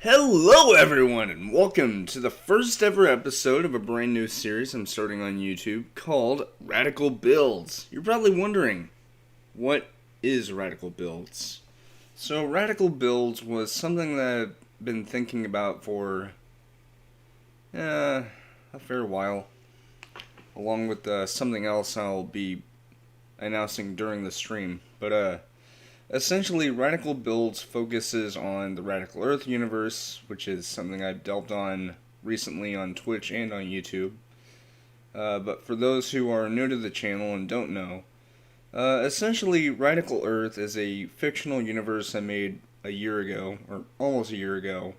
Hello everyone and welcome to the first ever episode of a brand new series I'm starting on YouTube called Radical Builds. You're probably wondering, what is Radical Builds? So Radical Builds was something that I've been thinking about for a fair while, along with something else I'll be announcing during the stream. But essentially, Radical Builds focuses on the Radical Earth universe, which is something I've delved on recently on Twitch and on YouTube. But for those who are new to the channel and don't know, essentially Radical Earth is a fictional universe I made a year ago, or almost a year ago,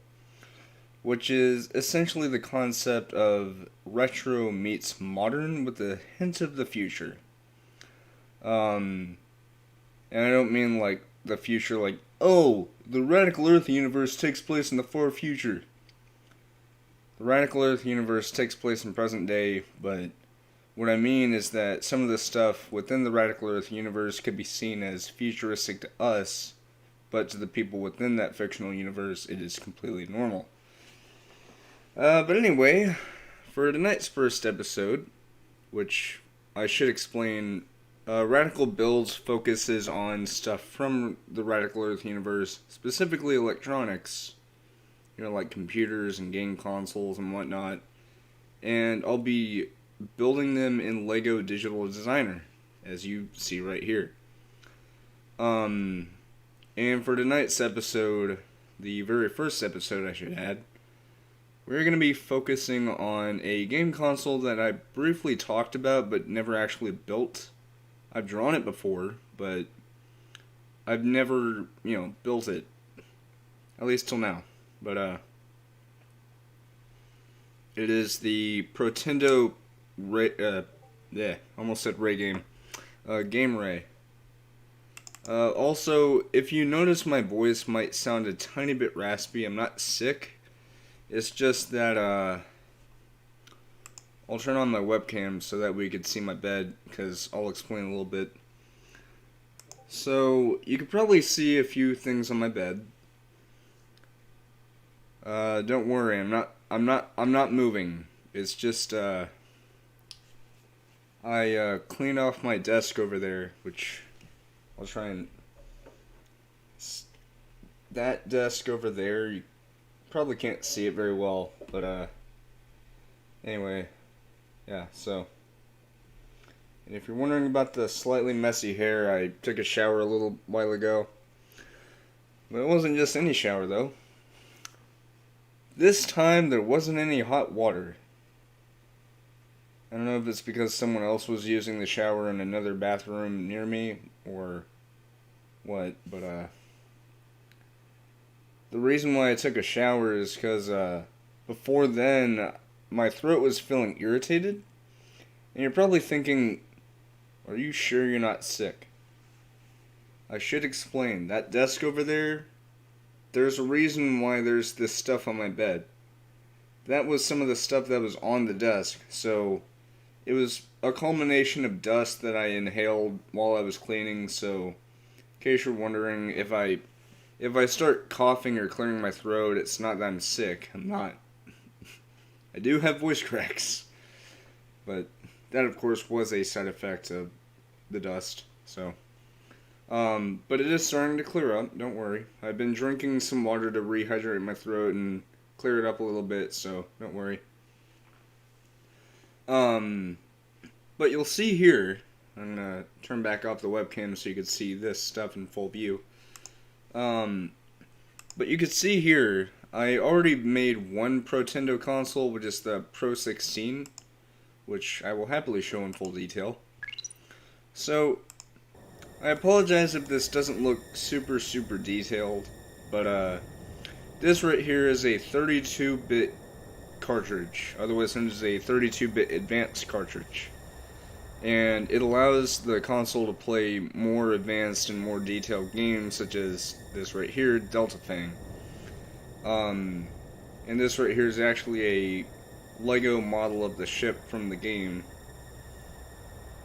which is essentially the concept of retro meets modern with a hint of the future. And I don't mean like the future like, oh, the Radical Earth universe takes place in the far future. The Radical Earth universe takes place in present day, but what I mean is that some of the stuff within the Radical Earth universe could be seen as futuristic to us, but to the people within that fictional universe, it is completely normal. But anyway, for tonight's first episode, which I should explain, Radical Builds focuses on stuff from the Radical Earth universe, specifically electronics, like computers and game consoles and whatnot, and I'll be building them in Lego Digital Designer, as you see right here. And for tonight's episode, the very first episode I should add, we're going to be focusing on a game console that I briefly talked about but never actually built. I've drawn it before, but I've never, built it. At least till now. But, it is the Protendo almost said Ray game. GameRay. Also, if you notice my voice might sound a tiny bit raspy, I'm not sick. It's just that, I'll turn on my webcam so that we could see my bed, because I'll explain a little bit. So, you could probably see a few things on my bed. Don't worry, I'm not moving. It's just, I cleaned off my desk over there, which I'll try and... That desk over there, you probably can't see it very well, but, anyway... Yeah, so, and if you're wondering about the slightly messy hair, I took a shower a little while ago. But it wasn't just any shower, though. This time, there wasn't any hot water. I don't know if it's because someone else was using the shower in another bathroom near me, or what, but, the reason why I took a shower is because, before then, my throat was feeling irritated, and you're probably thinking, are you sure you're not sick? I should explain, that desk over there, there's a reason why there's this stuff on my bed. That was some of the stuff that was on the desk, so it was a culmination of dust that I inhaled while I was cleaning, so in case you're wondering, if I start coughing or clearing my throat, it's not that I'm sick. I'm not. I do have voice cracks, but that of course was a side effect of the dust, so, but it is starting to clear up, don't worry. I've been drinking some water to rehydrate my throat and clear it up a little bit, so don't worry. But you'll see here, I'm gonna turn back off the webcam so you can see this stuff in full view. But you can see here, I already made one Protendo console, which is the Pro 16, which I will happily show in full detail. So, I apologize if this doesn't look super detailed, but this right here is a 32-bit cartridge, otherwise known as a 32-bit advanced cartridge. And it allows the console to play more advanced and more detailed games, such as this right here, Delta Fang. And this right here is actually a Lego model of the ship from the game.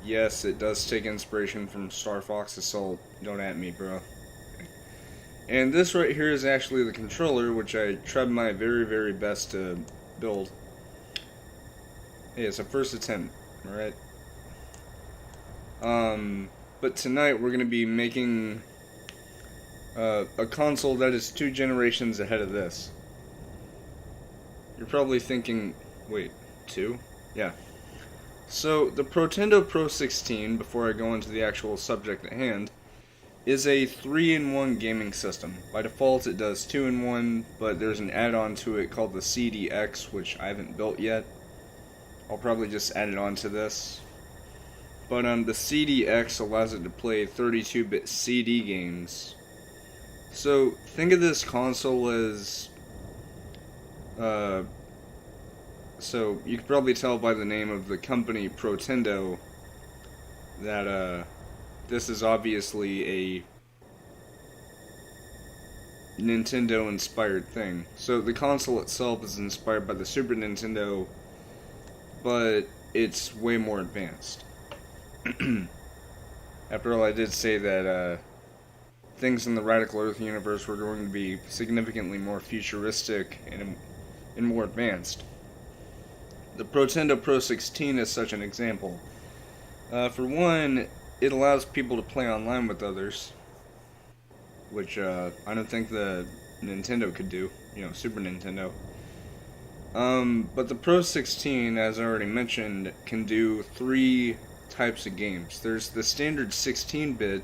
Yes, it does take inspiration from Star Fox Assault. Don't at me, bro. And this right here is actually the controller, which I tried my very, very best to build. Hey, it's a first attempt, alright? But tonight we're going to be making a console that is 2 generations ahead of this. You're probably thinking, wait, 2? Yeah. So, the Protendo Pro 16, before I go into the actual subject at hand, is a 3-in-1 gaming system. By default it does 2-in-1, but there's an add-on to it called the CDX, which I haven't built yet. I'll probably just add it on to this. But the CDX allows it to play 32-bit CD games. So, think of this console as... so, you can probably tell by the name of the company, Protendo, that, this is obviously a Nintendo-inspired thing. So, the console itself is inspired by the Super Nintendo, but it's way more advanced. After all, I did say that, things in the Radical Earth universe were going to be significantly more futuristic and more advanced. The Protendo Pro 16 is such an example. For one, it allows people to play online with others, which I don't think the Nintendo could do, Super Nintendo. But the Pro 16, as I already mentioned, can do 3 types of games. There's the standard 16-bit,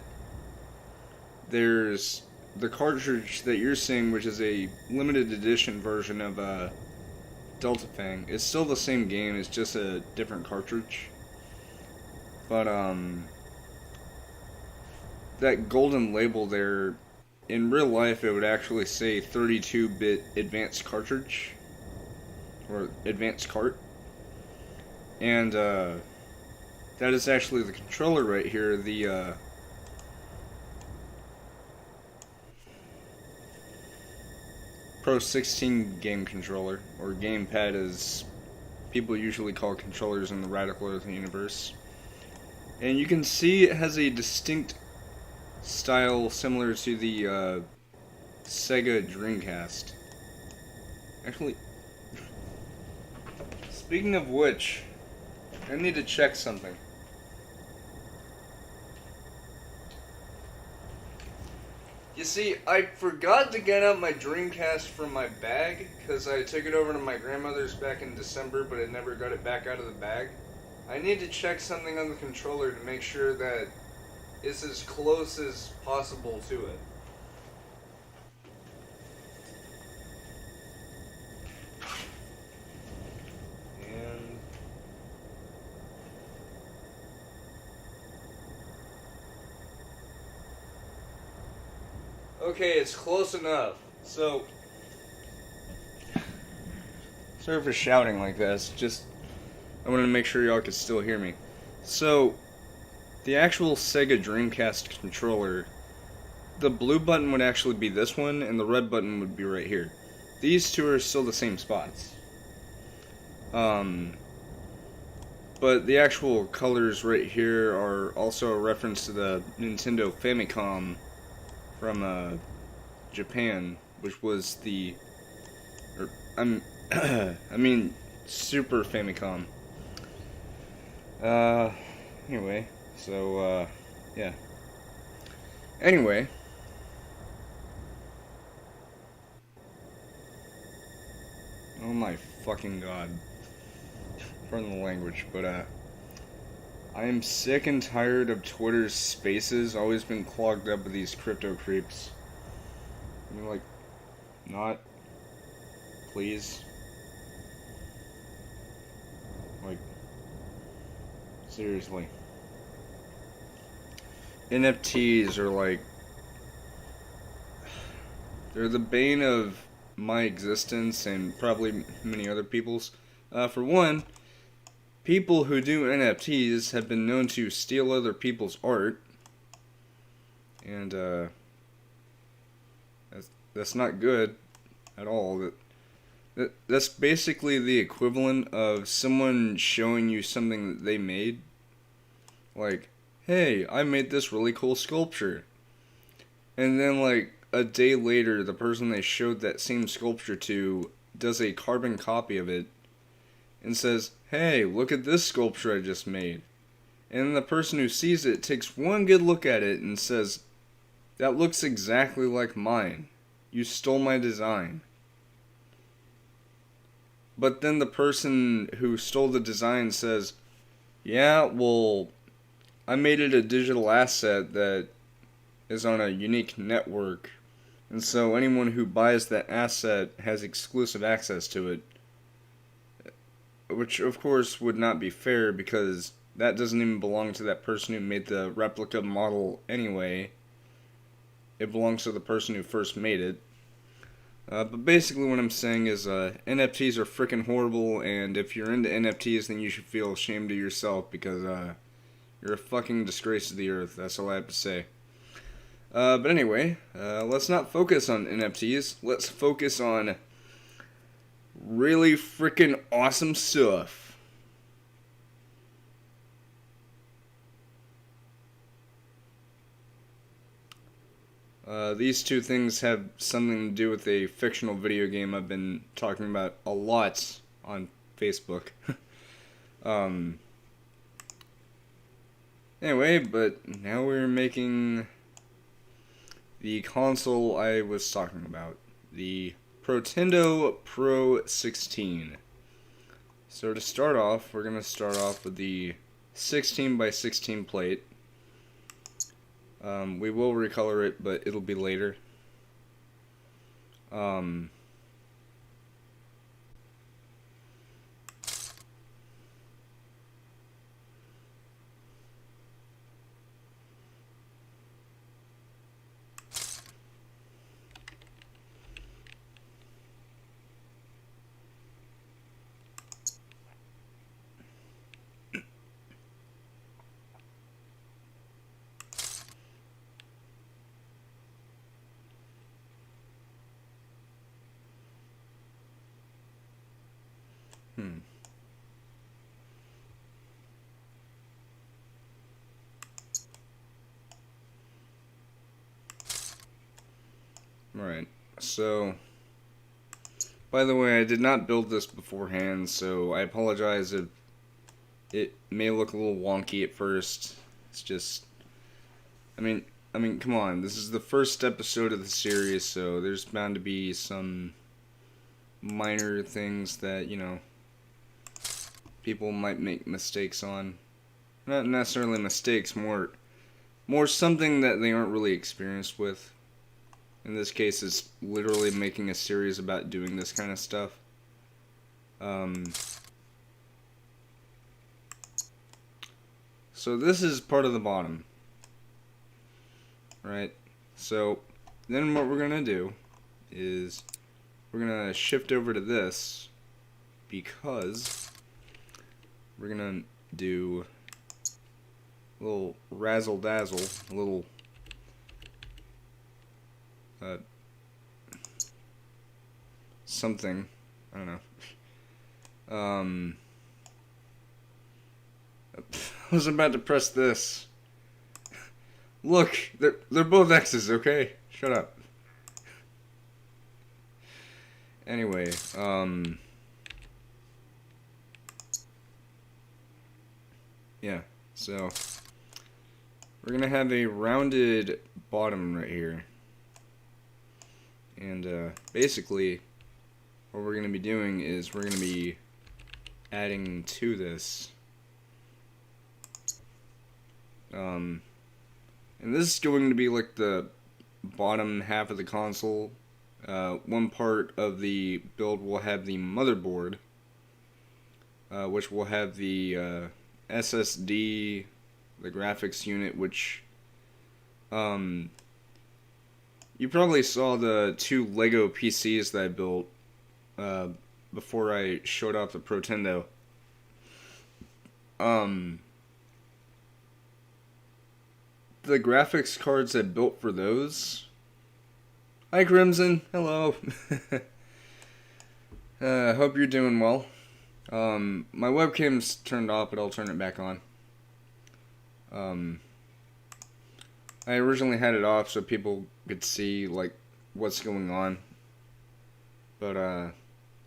there's the cartridge that you're seeing, which is a limited edition version of Delta Fang. It's still the same game, it's just a different cartridge. But that golden label there, in real life it would actually say 32-bit advanced cartridge, or advanced cart. And that is actually the controller right here, the Pro 16 game controller, or gamepad as people usually call controllers in the Radical Earth universe. And you can see it has a distinct style similar to the Sega Dreamcast. Actually, speaking of which, I need to check something. You see, I forgot to get out my Dreamcast from my bag, because I took it over to my grandmother's back in December, but I never got it back out of the bag. I need to check something on the controller to make sure that it's as close as possible to it. Okay, it's close enough. So, sorry for shouting like this, just I wanted to make sure y'all could still hear me. So, the actual Sega Dreamcast controller, the blue button would actually be this one, and the red button would be right here. These two are still the same spots. But the actual colors right here are also a reference to the Nintendo Famicom from Japan, which was the, I mean Super Famicom. Anyway, so yeah. Anyway, oh my fucking god, pardon the language, but I am sick and tired of Twitter's spaces always been clogged up with these crypto creeps. I mean, like, not, please. Like, seriously. NFTs are like, they're the bane of my existence and probably many other people's. For one, people who do NFTs have been known to steal other people's art, and that's not good at all. That's basically the equivalent of someone showing you something that they made. Like, hey, I made this really cool sculpture. And then, like, a day later, the person they showed that same sculpture to does a carbon copy of it and says, "Hey, look at this sculpture I just made." And the person who sees it takes one good look at it and says, "That looks exactly like mine. You stole my design." But then the person who stole the design says, "Yeah, well, I made it a digital asset that is on a unique network. And so anyone who buys that asset has exclusive access to it." Which, of course, would not be fair because that doesn't even belong to that person who made the replica model anyway. It belongs to the person who first made it. But basically what I'm saying is NFTs are freaking horrible, and if you're into NFTs, then you should feel ashamed of yourself because you're a fucking disgrace to the earth. That's all I have to say. But anyway, let's not focus on NFTs. Let's focus on really freaking awesome stuff. These two things have something to do with a fictional video game I've been talking about a lot on Facebook. Anyway, but now we're making the console I was talking about, the Protendo Pro 16. So to start off, we're going to start off with the 16 by 16 plate. We will recolor it, but it'll be later. Alright, so, by the way, I did not build this beforehand, so I apologize if it may look a little wonky at first. It's just, I mean, come on, this is the first episode of the series, so there's bound to be some minor things that, you know, people might make mistakes on. Not necessarily mistakes, more something that they aren't really experienced with. In this case, it's literally making a series about doing this kind of stuff. So this is part of the bottom. Right? So then what we're going to do is we're going to shift over to this because we're going to do a little razzle-dazzle, a little something, I don't know. I was about to press this. Look, they're both X's, okay? Shut up. Anyway, yeah, so we're gonna have a rounded bottom right here. And basically, what we're going to be doing is we're going to be adding to this. And this is going to be like the bottom half of the console. One part of the build will have the motherboard, which will have the SSD, the graphics unit, which you probably saw the two Lego PCs that I built before I showed off the Protendo. The graphics cards I built for those. Hi Crimson, hello. Hope you're doing well. My webcam's turned off, but I'll turn it back on. I originally had it off so people could see like what's going on. But I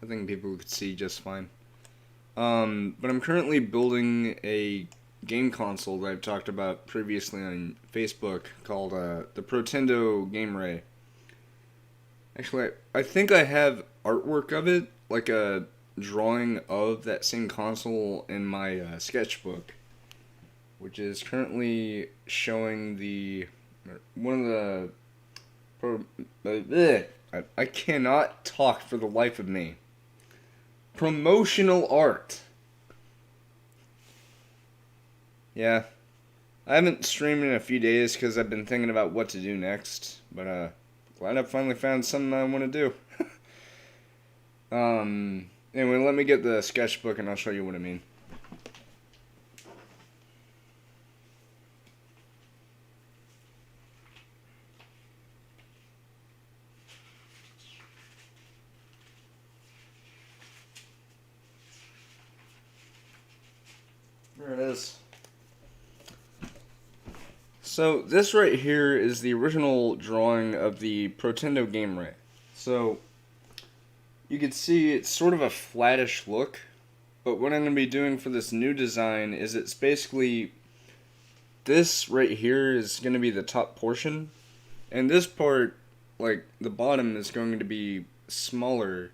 think people could see just fine. But I'm currently building a game console that I've talked about previously on Facebook called the Protendo GameRay. Actually, I think I have artwork of it, like a drawing of that same console in my sketchbook, which is currently showing one of the I cannot talk for the life of me. Promotional art. Yeah. I haven't streamed in a few days because I've been thinking about what to do next, but glad I finally found something I want to do. Anyway, let me get the sketchbook and I'll show you what I mean. There it is. So this right here is the original drawing of the Protendo GameRay. So you can see it's sort of a flattish look, but what I'm going to be doing for this new design is it's basically this right here is going to be the top portion, and this part, like the bottom, is going to be smaller,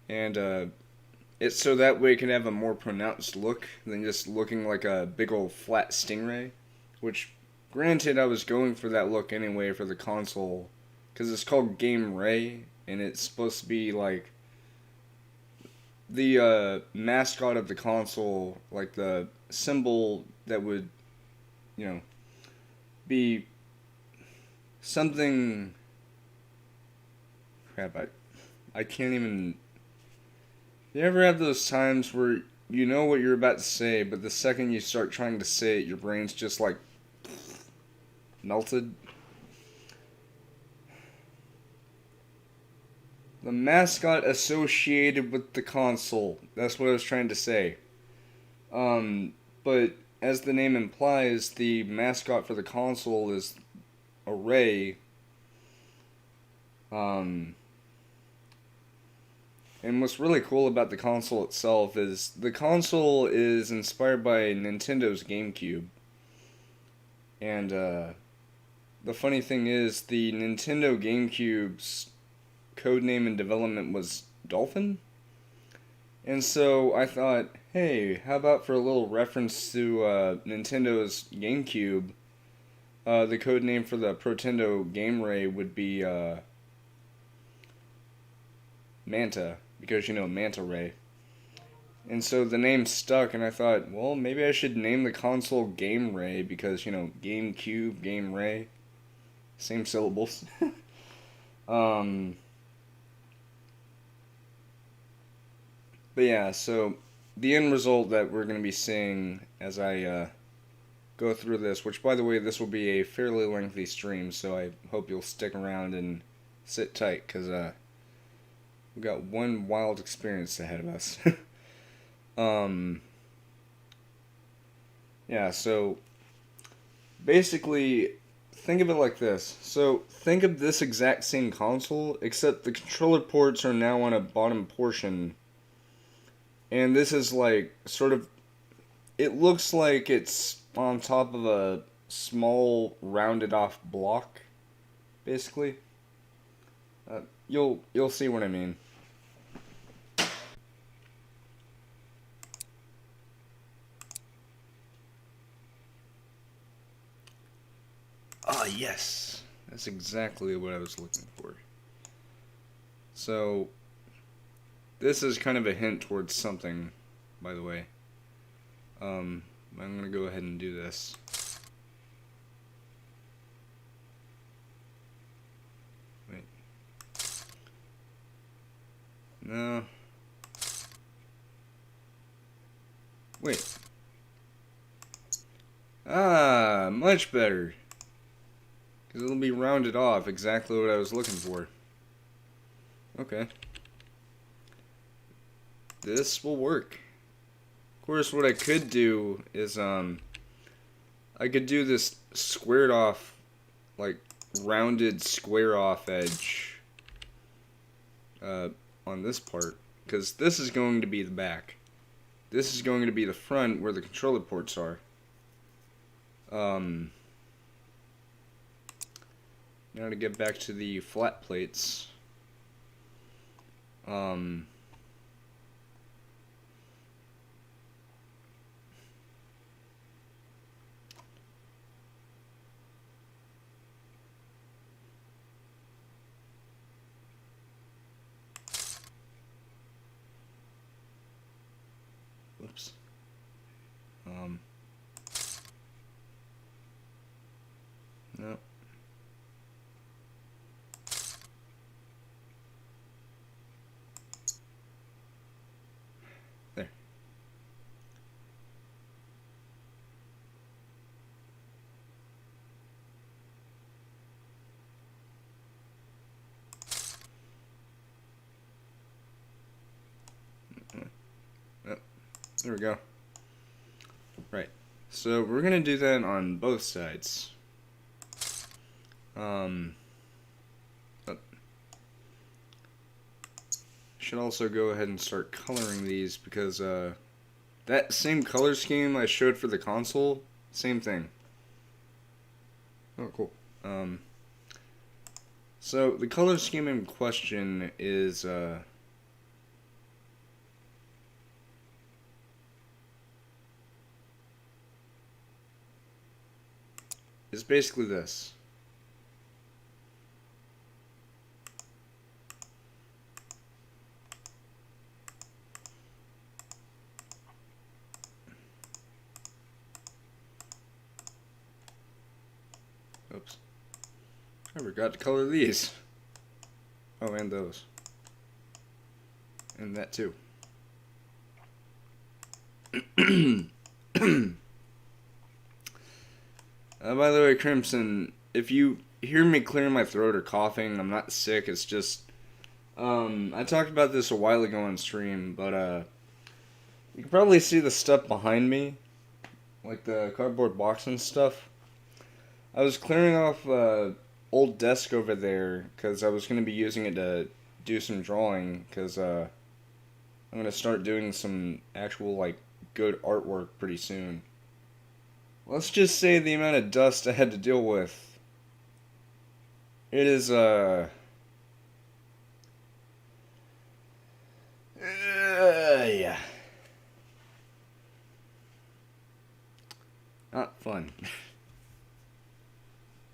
and it's so that way it can have a more pronounced look than just looking like a big old flat stingray. Which, granted, I was going for that look anyway for the console, because it's called GameRay, and it's supposed to be like the mascot of the console, like the symbol that would, be something. Crap, I can't even. You ever have those times where you know what you're about to say, but the second you start trying to say it, your brain's just like melted? The mascot associated with the console. That's what I was trying to say. But as the name implies, the mascot for the console is a ray. And what's really cool about the console itself is the console is inspired by Nintendo's GameCube. And the funny thing is, the Nintendo GameCube's codename in development was Dolphin. And so I thought, hey, how about for a little reference to Nintendo's GameCube, the codename for the Protendo GameRay would be Manta, because Manta Ray. And so the name stuck, and I thought, well, maybe I should name the console GameRay because, GameCube, GameRay, same syllables. But yeah, so the end result that we're going to be seeing as I go through this, which by the way, this will be a fairly lengthy stream, so I hope you'll stick around and sit tight, because we've got one wild experience ahead of us. Yeah, so basically, think of it like this. So, think of this exact same console, except the controller ports are now on a bottom portion. And this is like, sort of, it looks like it's on top of a small, rounded off block, basically. You'll see what I mean. Ah, yes. That's exactly what I was looking for. So, this is kind of a hint towards something, by the way. I'm going to go ahead and do this. Wait. No. Wait. Ah, much better. Because it'll be rounded off, exactly what I was looking for. Okay. This will work. Of course, what I could do is, I could do this squared off, like, rounded square off edge on this part, because this is going to be the back. This is going to be the front where the controller ports are. Now to get back to the flat plates. Whoops. No. There. There we go. Right. So we're gonna do that on both sides. Should also go ahead and start coloring these because that same color scheme I showed for the console, same thing. Oh, cool. So the color scheme in question is basically this. Oops. I forgot to color these. Oh, and those. And that too. By the way, Crimson, if you hear me clearing my throat or coughing, I'm not sick, it's just, I talked about this a while ago on stream, but, you can probably see the stuff behind me, like the cardboard box and stuff. I was clearing off old desk over there because I was going to be using it to do some drawing because I'm going to start doing some actual like good artwork pretty soon. Let's just say the amount of dust I had to deal with. It is yeah. Not fun.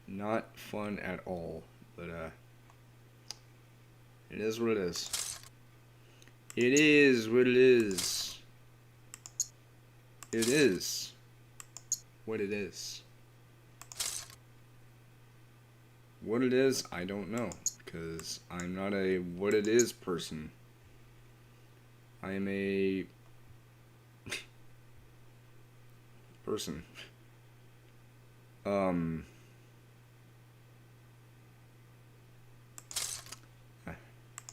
Not fun at all, but it is what it is. It is what it is. It is what it is. What it is, I don't know, because I'm not a what it is person. I am a person.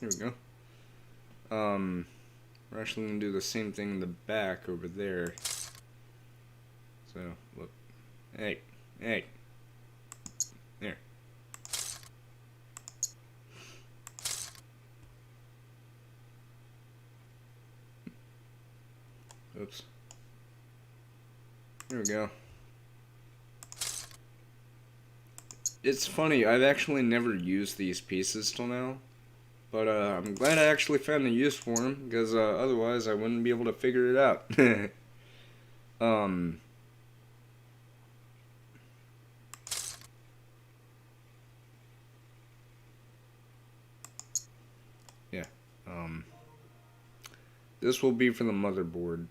Here we go. We're actually going to do the same thing in the back over there. So, look. Hey. There. Oops. There we go. It's funny, I've actually never used these pieces till now. But I'm glad I actually found a use for them, because otherwise I wouldn't be able to figure it out. Yeah. This will be for the motherboard.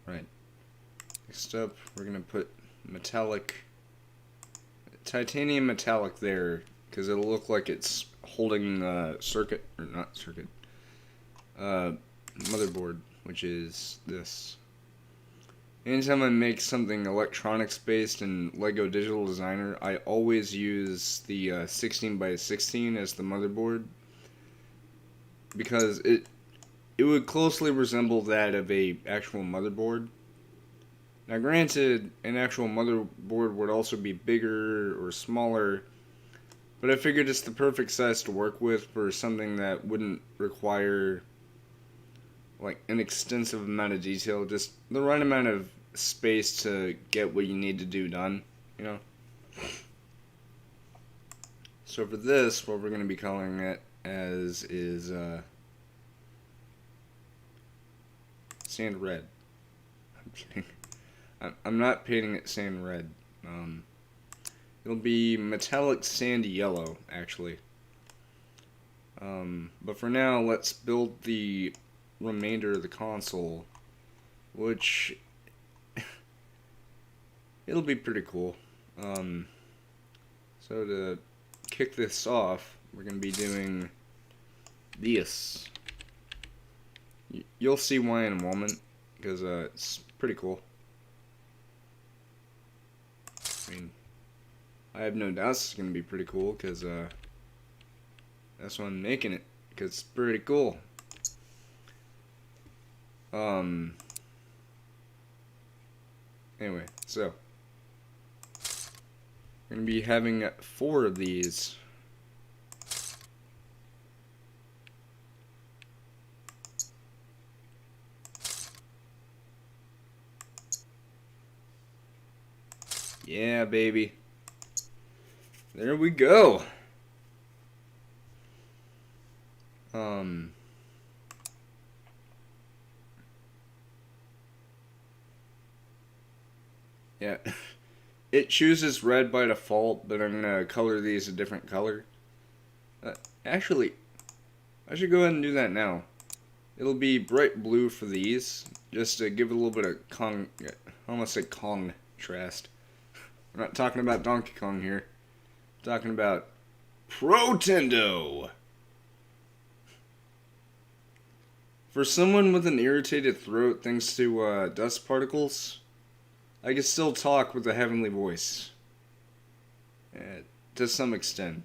Right. Next up, we're gonna put titanium metallic there, because it'll look like it's holding circuit, or not circuit, Motherboard, which is this. Anytime I make something electronics based in Lego Digital Designer, I always use the 16 by 16 as the motherboard, because it would closely resemble that of a actual motherboard. Now granted, an actual motherboard would also be bigger or smaller, but I figured it's the perfect size to work with for something that wouldn't require like an extensive amount of detail, just the right amount of space to get what you need to do done, you know? So for this, what we're going to be coloring it as is sand red. I'm kidding. I'm not painting it sand red. It'll be metallic sandy yellow, actually. But for now, let's build the remainder of the console, which it'll be pretty cool. So to kick this off, we're going to be doing this. You'll see why in a moment, because it's pretty cool. I mean, I have no doubts it's going to be pretty cool, because that's why I'm making it, because it's pretty cool. Anyway, so we're going to be having 4 of these. Yeah, baby. There we go. Yeah. It chooses red by default, but I'm gonna color these a different color. Actually, I should go ahead and do that now. It'll be bright blue for these, just to give it a little bit of I almost say contrast. We're not talking about Donkey Kong here. We're talking about Protendo. For someone with an irritated throat thanks to dust particles, I can still talk with a heavenly voice. To some extent.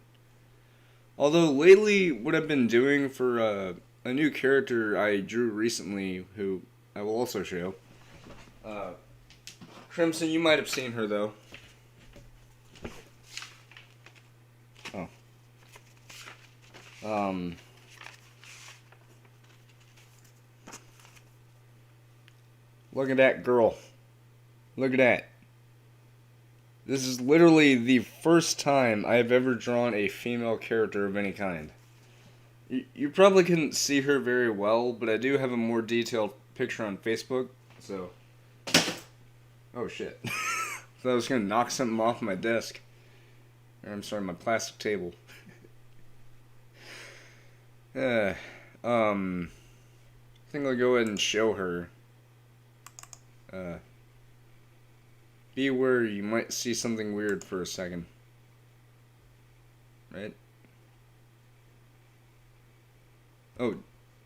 Although lately, what I've been doing for a new character I drew recently, who I will also show. Crimson, you might have seen her though. Oh. Look at that girl. Look at that. This is literally the first time I have ever drawn a female character of any kind. You probably couldn't see her very well, but I do have a more detailed picture on Facebook, so... Oh shit. Thought I was gonna knock something off my desk. I'm sorry, my plastic table. I think I'll go ahead and show her. Be aware you might see something weird for a second. Right? Oh,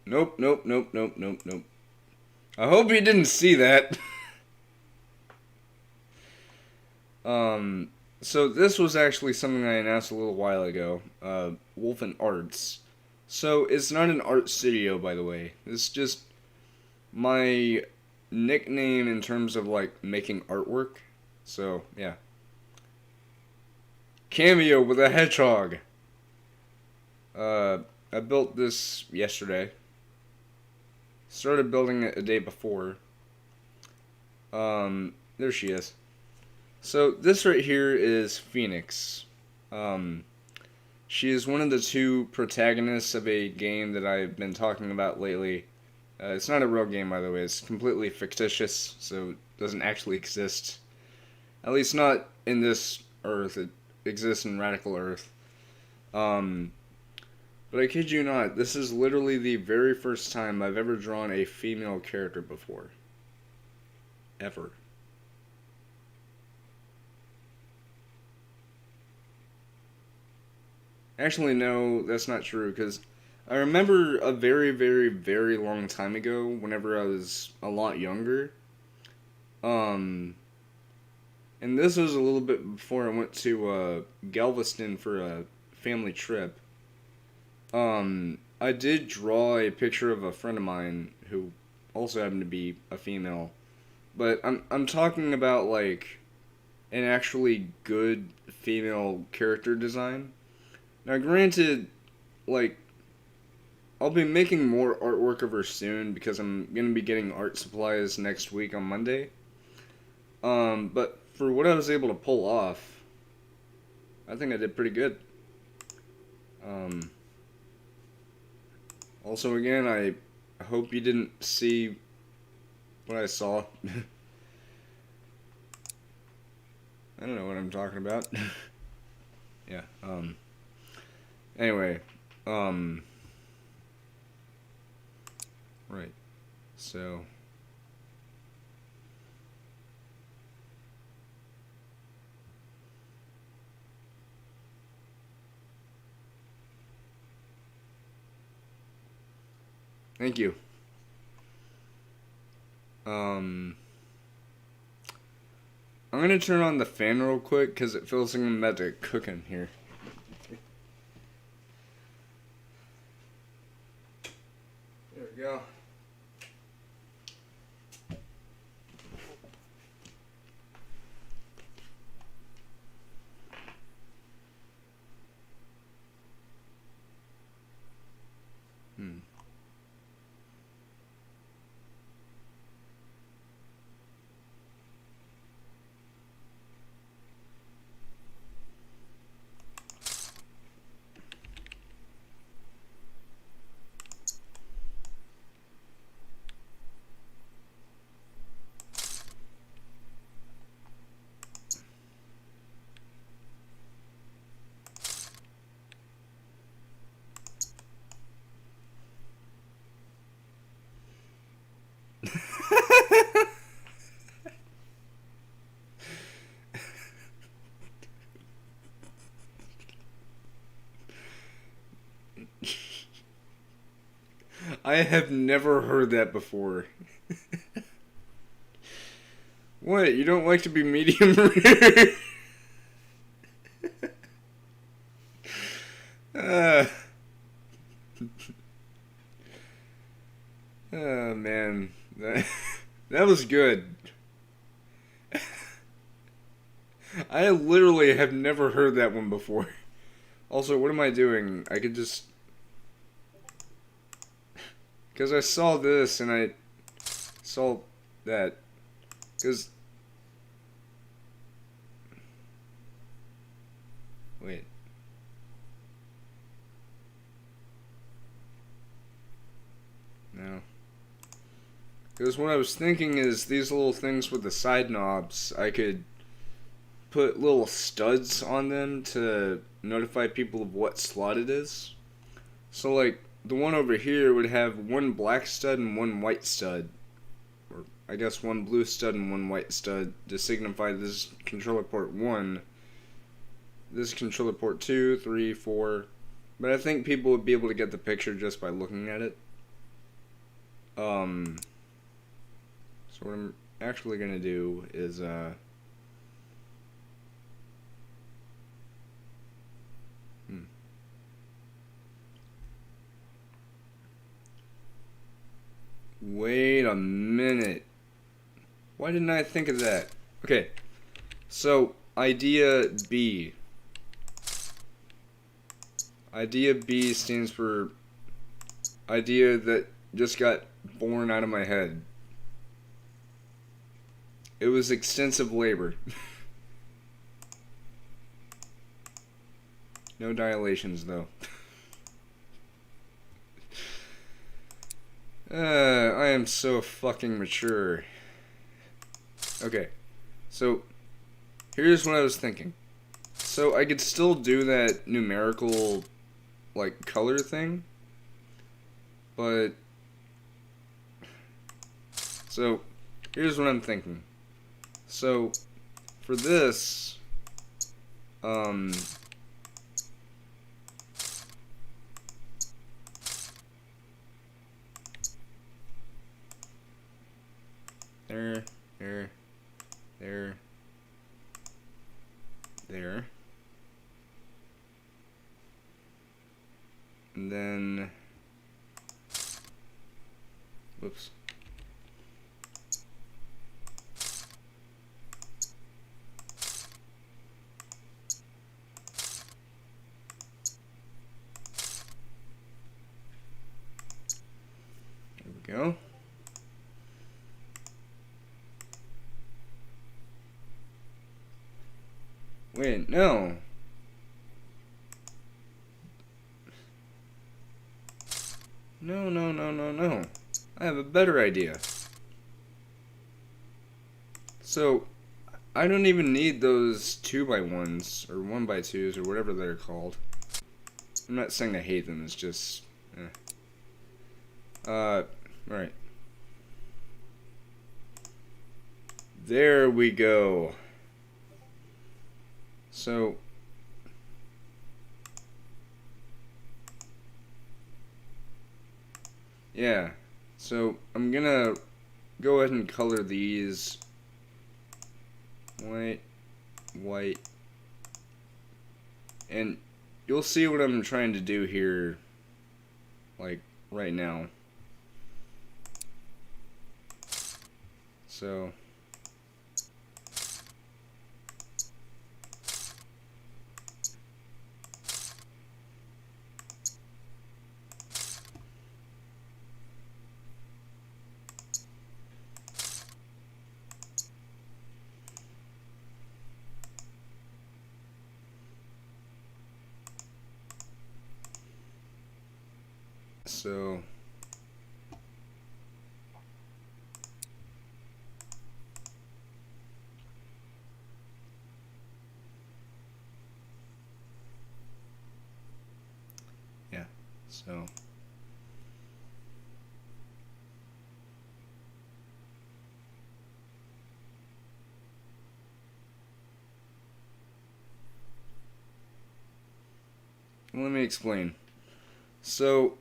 nope. I hope you didn't see that. So this was actually something I announced a little while ago. Wolfen Arts. So it's not an art studio, by the way. It's just my nickname in terms of like making artwork. So yeah. Cameo with a hedgehog. I built this yesterday. Started building it a day before. There she is. So this right here is Phoenix. She is one of the 2 protagonists of a game that I've been talking about lately. It's not a real game, by the way. It's completely fictitious, so it doesn't actually exist. At least not in this Earth. It exists in Radical Earth. But I kid you not, this is literally the very first time I've ever drawn a female character before. Ever. Actually, no, that's not true, because I remember a very, very, very long time ago, whenever I was a lot younger, um, and this was a little bit before I went to Galveston for a family trip. I did draw a picture of a friend of mine who also happened to be a female, but I'm talking about like an actually good female character design. Now, granted, like I'll be making more artwork of her soon because I'm gonna be getting art supplies next week on Monday. But for what I was able to pull off, I think I did pretty good. Um, Also, again, I hope you didn't see what I saw. I don't know what I'm talking about. Yeah, anyway, right, so, thank you. I'm gonna turn on the fan real quick, because it feels like I'm about to cook in here. There we go. I have never heard that before. What? You don't like to be medium rare? uh, oh man, that was good. I literally have never heard that one before. Also, what am I doing? I could just... Because I saw this and I saw that. Because... Wait. No. Because what I was thinking is these little things with the side knobs, I could put little studs on them to notify people of what slot it is. So like the one over here would have one black stud and one white stud, or I guess one blue stud and one white stud to signify this is controller port 1, this is controller port 2, 3, 4, but I think people would be able to get the picture just by looking at it. So what I'm actually gonna do is wait a minute. Why didn't I think of that? Okay, so idea B. Idea B stands for idea that just got born out of my head. It was extensive labor. No dilations, though. I am so fucking mature. Okay, so here's what I was thinking. So I could still do that numerical, like, color thing, but so here's what I'm thinking. So for this, There, there, there, there. And then, whoops. There we go. Wait, no. No, no, no, no, no. I have a better idea. So, I don't even need those 2x1s, or 1x2s, or whatever they're called. I'm not saying I hate them, it's just... Right. There we go. So... yeah. So, I'm gonna go ahead and color these white, white, and you'll see what I'm trying to do here, like, right now. So, so, yeah, so, let me explain. So,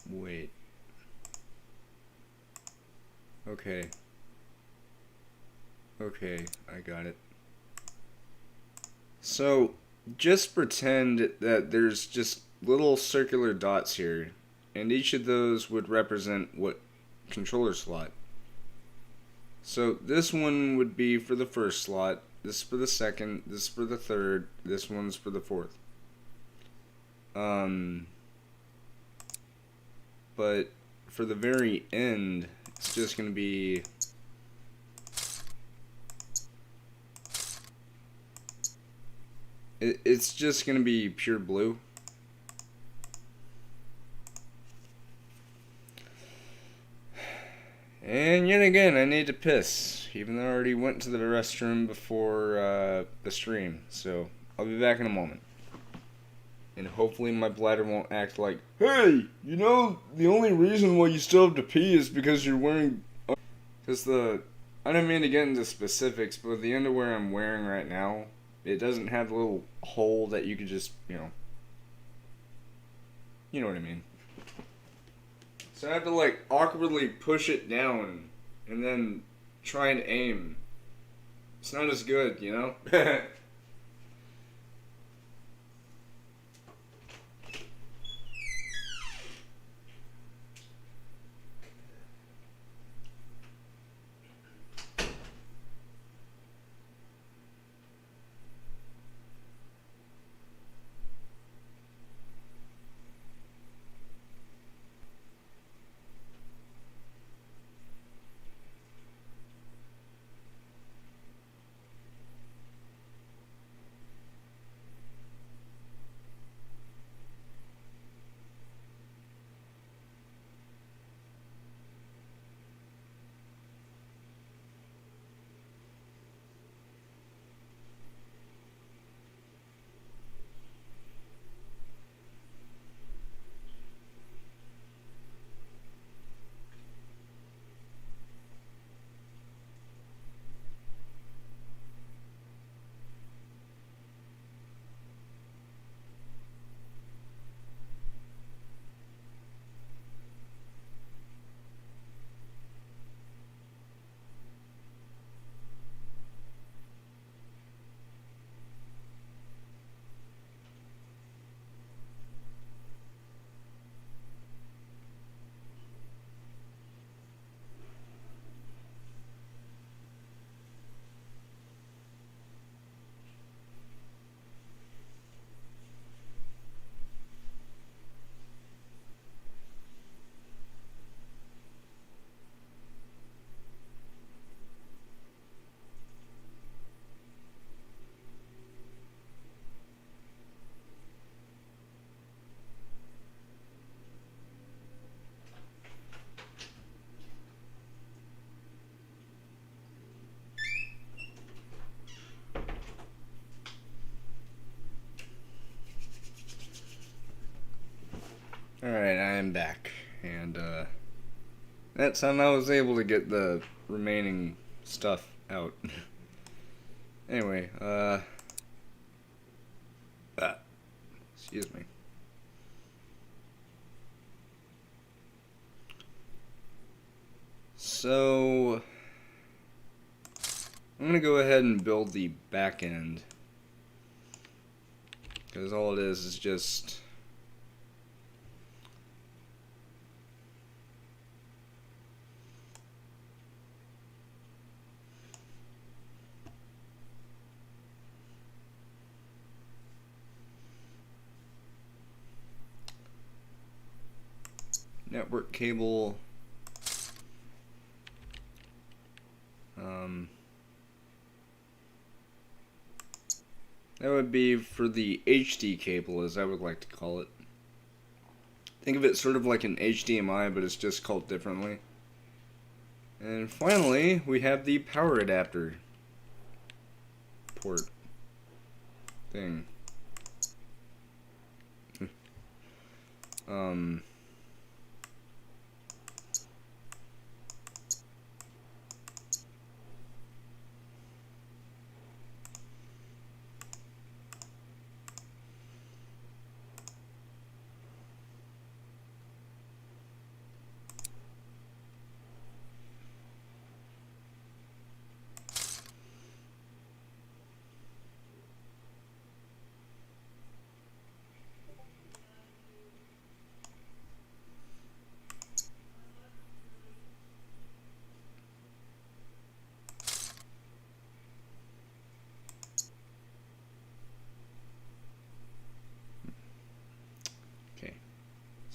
wait. Okay. Okay, I got it. So, just pretend that there's just little circular dots here, and each of those would represent what controller slot. So, this one would be for the first slot, this for the second, this for the third, this one's for the fourth. But for the very end, it's just going to be it's just going to be pure blue. And yet again, I need to piss, even though I already went to the restroom before the stream. So I'll be back in a moment. And hopefully my bladder won't act like, hey, you know, the only reason why you still have to pee is because you're wearing... Because I don't mean to get into specifics, but the underwear I'm wearing right now, it doesn't have a little hole that you could just, you know what I mean. So I have to, like, awkwardly push it down and then try and aim. It's not as good, you know? Alright, I am back. And, that time I was able to get the remaining stuff out. Anyway, excuse me. So, I'm gonna go ahead and build the back end. Because all it is just network cable, that would be for the HD cable, as I would like to call it. Think of it sort of like an HDMI, but it's just called differently. And finally, we have the power adapter port thing.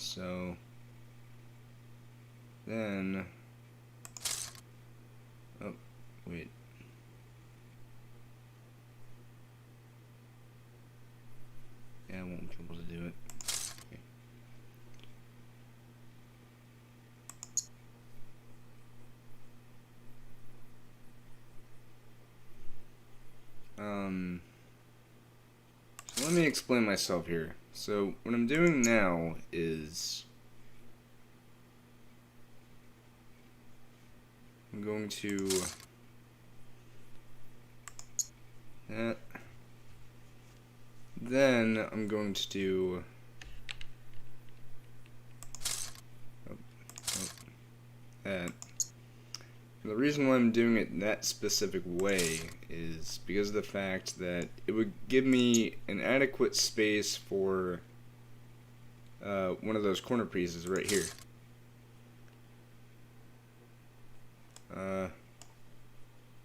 So then, oh wait, yeah, I won't be able to do it. Okay. So let me explain myself here. So what I'm doing now is I'm going to that. Then I'm going to do that. The reason why I'm doing it that specific way is because of the fact that it would give me an adequate space for one of those corner pieces right here.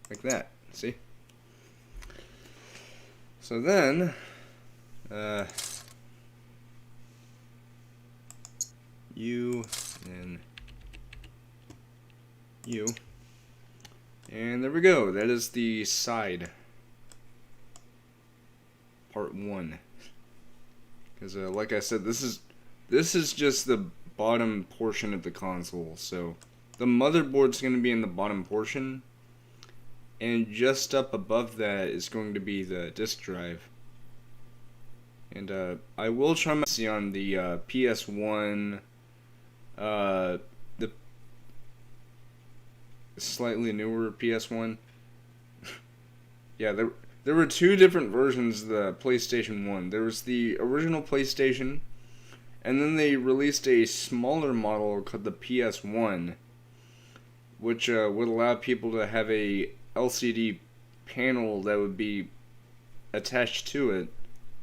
Like that, see? So then, you and you. And there we go. That is the side. Part 1. Because, like I said, this is just the bottom portion of the console. So, the motherboard's going to be in the bottom portion. And just up above that is going to be the disk drive. And, I will try my see on the, PS1, the slightly newer PS1. Yeah, there were two different versions of the PlayStation 1. There was the original PlayStation, and then they released a smaller model called the PS1, which would allow people to have a LCD panel that would be attached to it.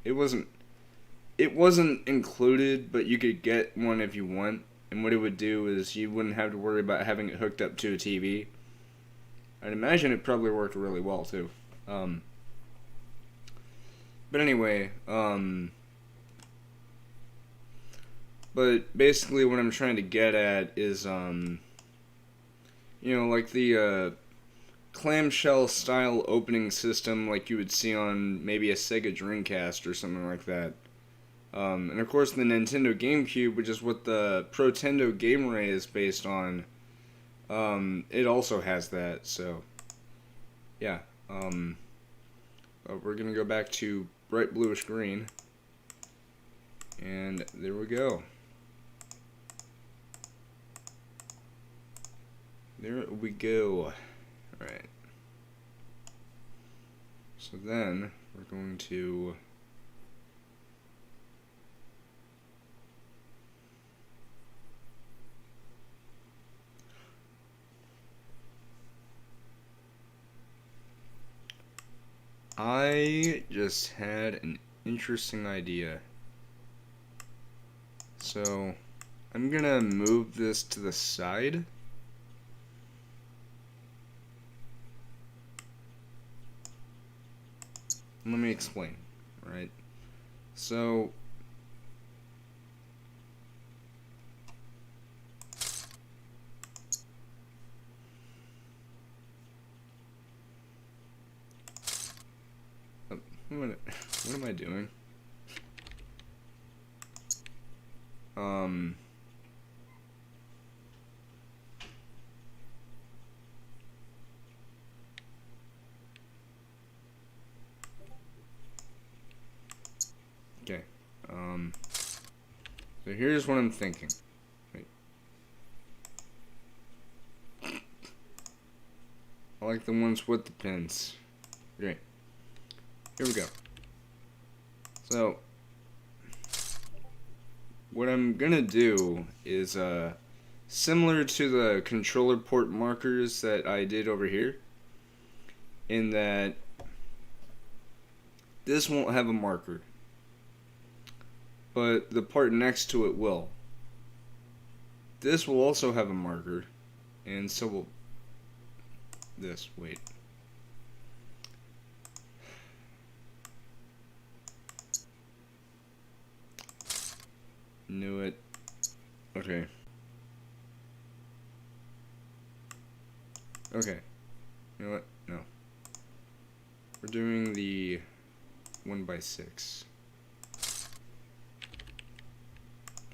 It wasn't included, but you could get one if you want. And what it would do is you wouldn't have to worry about having it hooked up to a TV. I'd imagine it probably worked really well too. But anyway, but basically what I'm trying to get at is, you know, like the clamshell style opening system like you would see on maybe a Sega Dreamcast or something like that. And of course the Nintendo GameCube, which is what the Protendo GameRay is based on, it also has that, so yeah. We're gonna go back to bright bluish green, and there we go. There we go. Alright. So then, we're going to... I just had an interesting idea. So, I'm gonna move this to the side. Let me explain, right? So, what am I doing? Okay. So here's what I'm thinking. Wait. I like the ones with the pins. Great. Here we go. So, what I'm gonna do is, similar to the controller port markers that I did over here, in that this won't have a marker, but the part next to it will. This will also have a marker, and so will this. Wait. Knew it. Okay. Okay. You know what? No. We're doing the 1x6.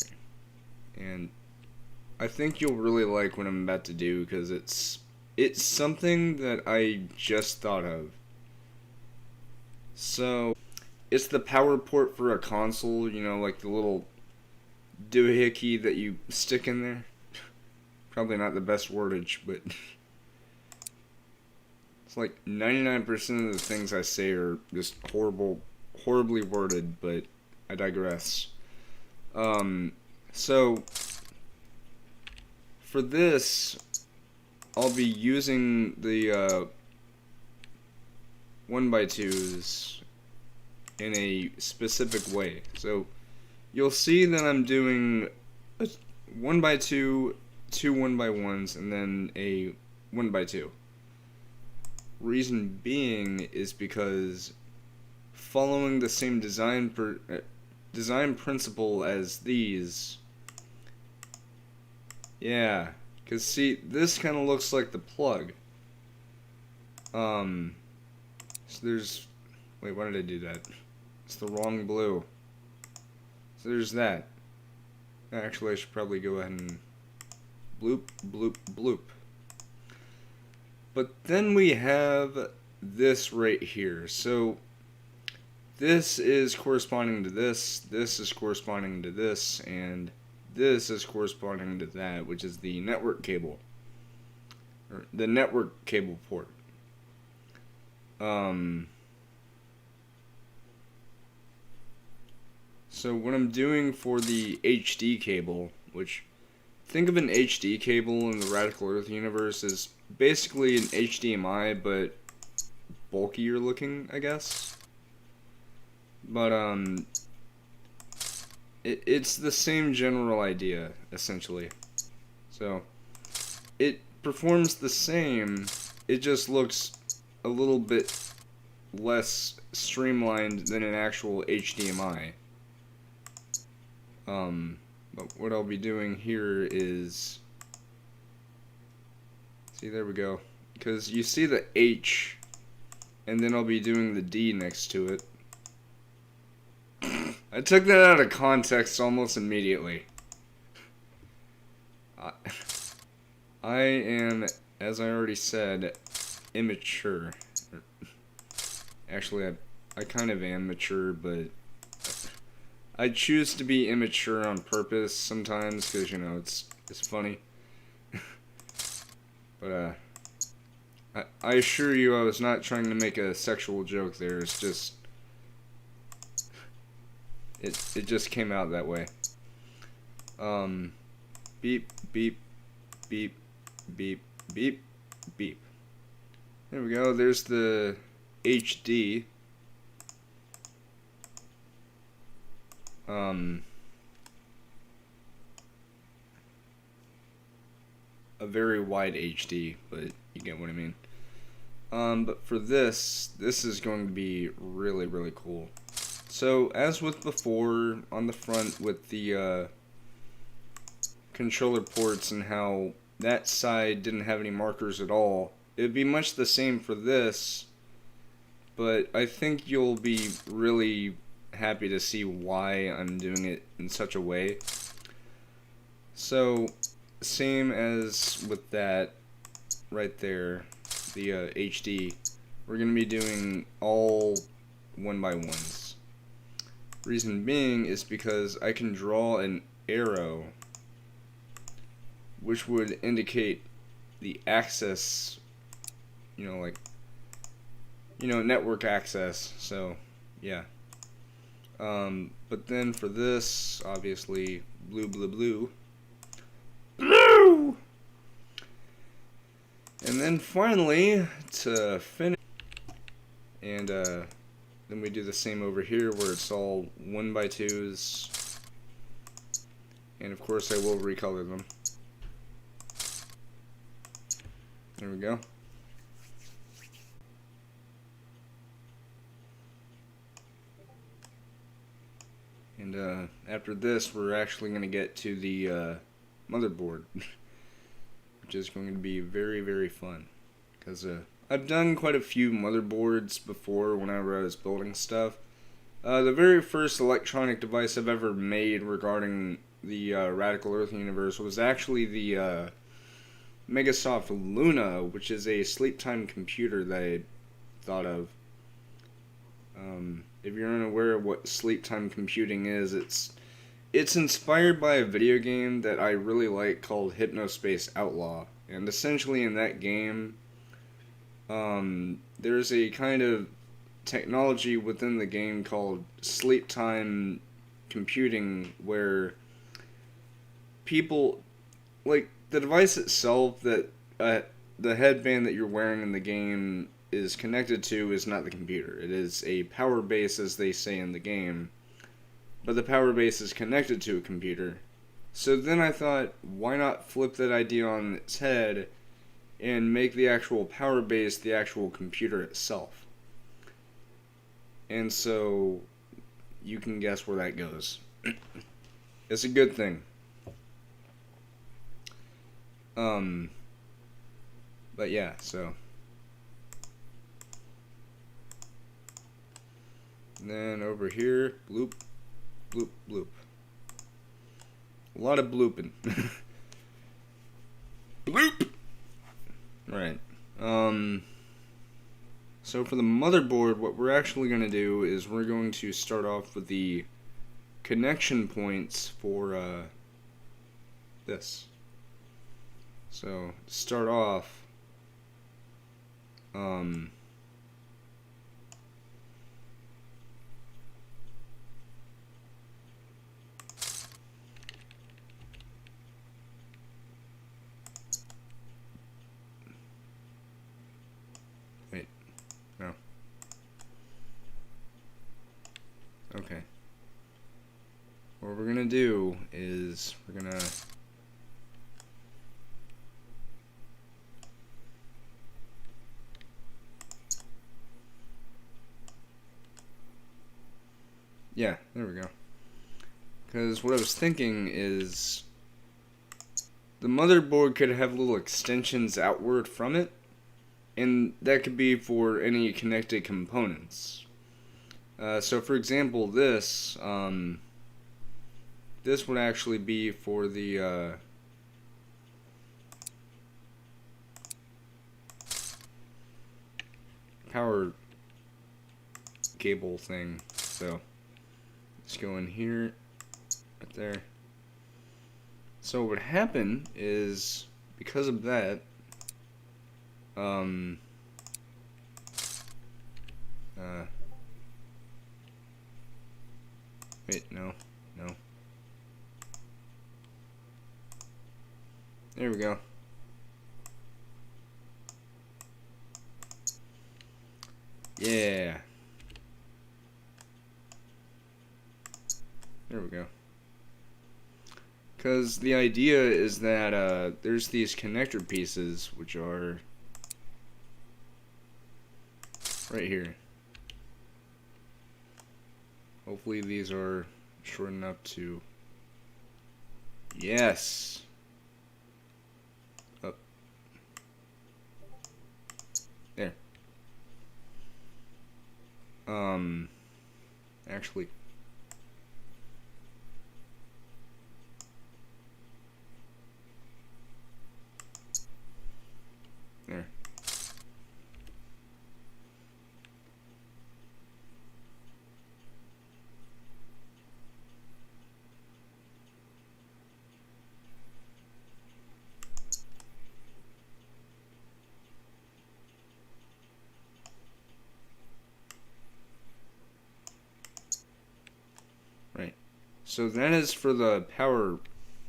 Okay. And I think you'll really like what I'm about to do, because it's something that I just thought of. So, it's the power port for a console, you know, like the little doohickey that you stick in there. Probably not the best wordage, but it's like 99% of the things I say are just horribly worded, but I digress. So for this, I'll be using the 1x2s in a specific way. So you'll see that I'm doing a 1x2, two 1x1s, and then a 1x2. Reason being is because following the same design principle as these. Yeah, because see, this kind of looks like the plug. So there's, wait, why did I do that? It's the wrong blue. So there's that. Actually, I should probably go ahead and bloop, bloop, bloop. But then we have this right here. So this is corresponding to this is corresponding to this, and this is corresponding to that, which is the network cable. Or the network cable port. So what I'm doing for the HD cable, which, think of an HD cable in the Radical Earth universe as basically an HDMI, but bulkier looking, I guess. But, it's the same general idea, essentially. So, it performs the same, it just looks a little bit less streamlined than an actual HDMI. But what I'll be doing here is, see, there we go, because you see the H, and then I'll be doing the D next to it. I took that out of context almost immediately. I am, as I already said, immature. Actually, I kind of am mature, but I choose to be immature on purpose sometimes, because, you know, it's funny. But I assure you I was not trying to make a sexual joke there. It's just it just came out that way. Beep, beep, beep, beep, beep, beep. There we go. There's the HD. A very wide HD, but you get what I mean. But for this is going to be really, really cool. So, as with before, on the front with the controller ports and how that side didn't have any markers at all, it would be much the same for this, but I think you'll be really happy to see why I'm doing it in such a way. So, same as with that right there, the HD, we're going to be doing all 1x1s. Reason being is because I can draw an arrow which would indicate the access, network access. So yeah, but then for this, obviously blue, and then finally to finish, and then we do the same over here where it's all 1x2s, and of course I will recolor them. There we go. And after this, we're actually going to get to the motherboard, which is going to be very, very fun. Because I've done quite a few motherboards before whenever I was building stuff. The very first electronic device I've ever made regarding the Radical Earth universe was actually the Megasoft Luna, which is a sleep time computer that I thought of. If you're unaware of what sleep time computing is, it's inspired by a video game that I really like called Hypnospace Outlaw. And essentially in that game, there's a kind of technology within the game called sleep time computing where people, like, the device itself that the headband that you're wearing in the game is connected to is not the computer. It is a power base, as they say in the game, but the power base is connected to a computer. So then I thought, why not flip that idea on its head and make the actual power base the actual computer itself? And so you can guess where that goes. It's a good thing. But yeah, so. And then over here, bloop, bloop, bloop. A lot of blooping. Bloop! Right. So for the motherboard, what we're actually going to do is we're going to start off with the connection points for this. So to start off, wait, no. Okay. What we're gonna do is we're gonna yeah, there we go. Because what I was thinking is the motherboard could have little extensions outward from it, and that could be for any connected components. So for example, this would actually be for the power cable thing. So let's go in here, right there. So what would happen is, because of that, Wait, no. There we go. Yeah. There we go. Because the idea is that there's these connector pieces, which are right here. Hopefully these are short enough to... Yes! Up. There. Actually... There. Right. So that is for the power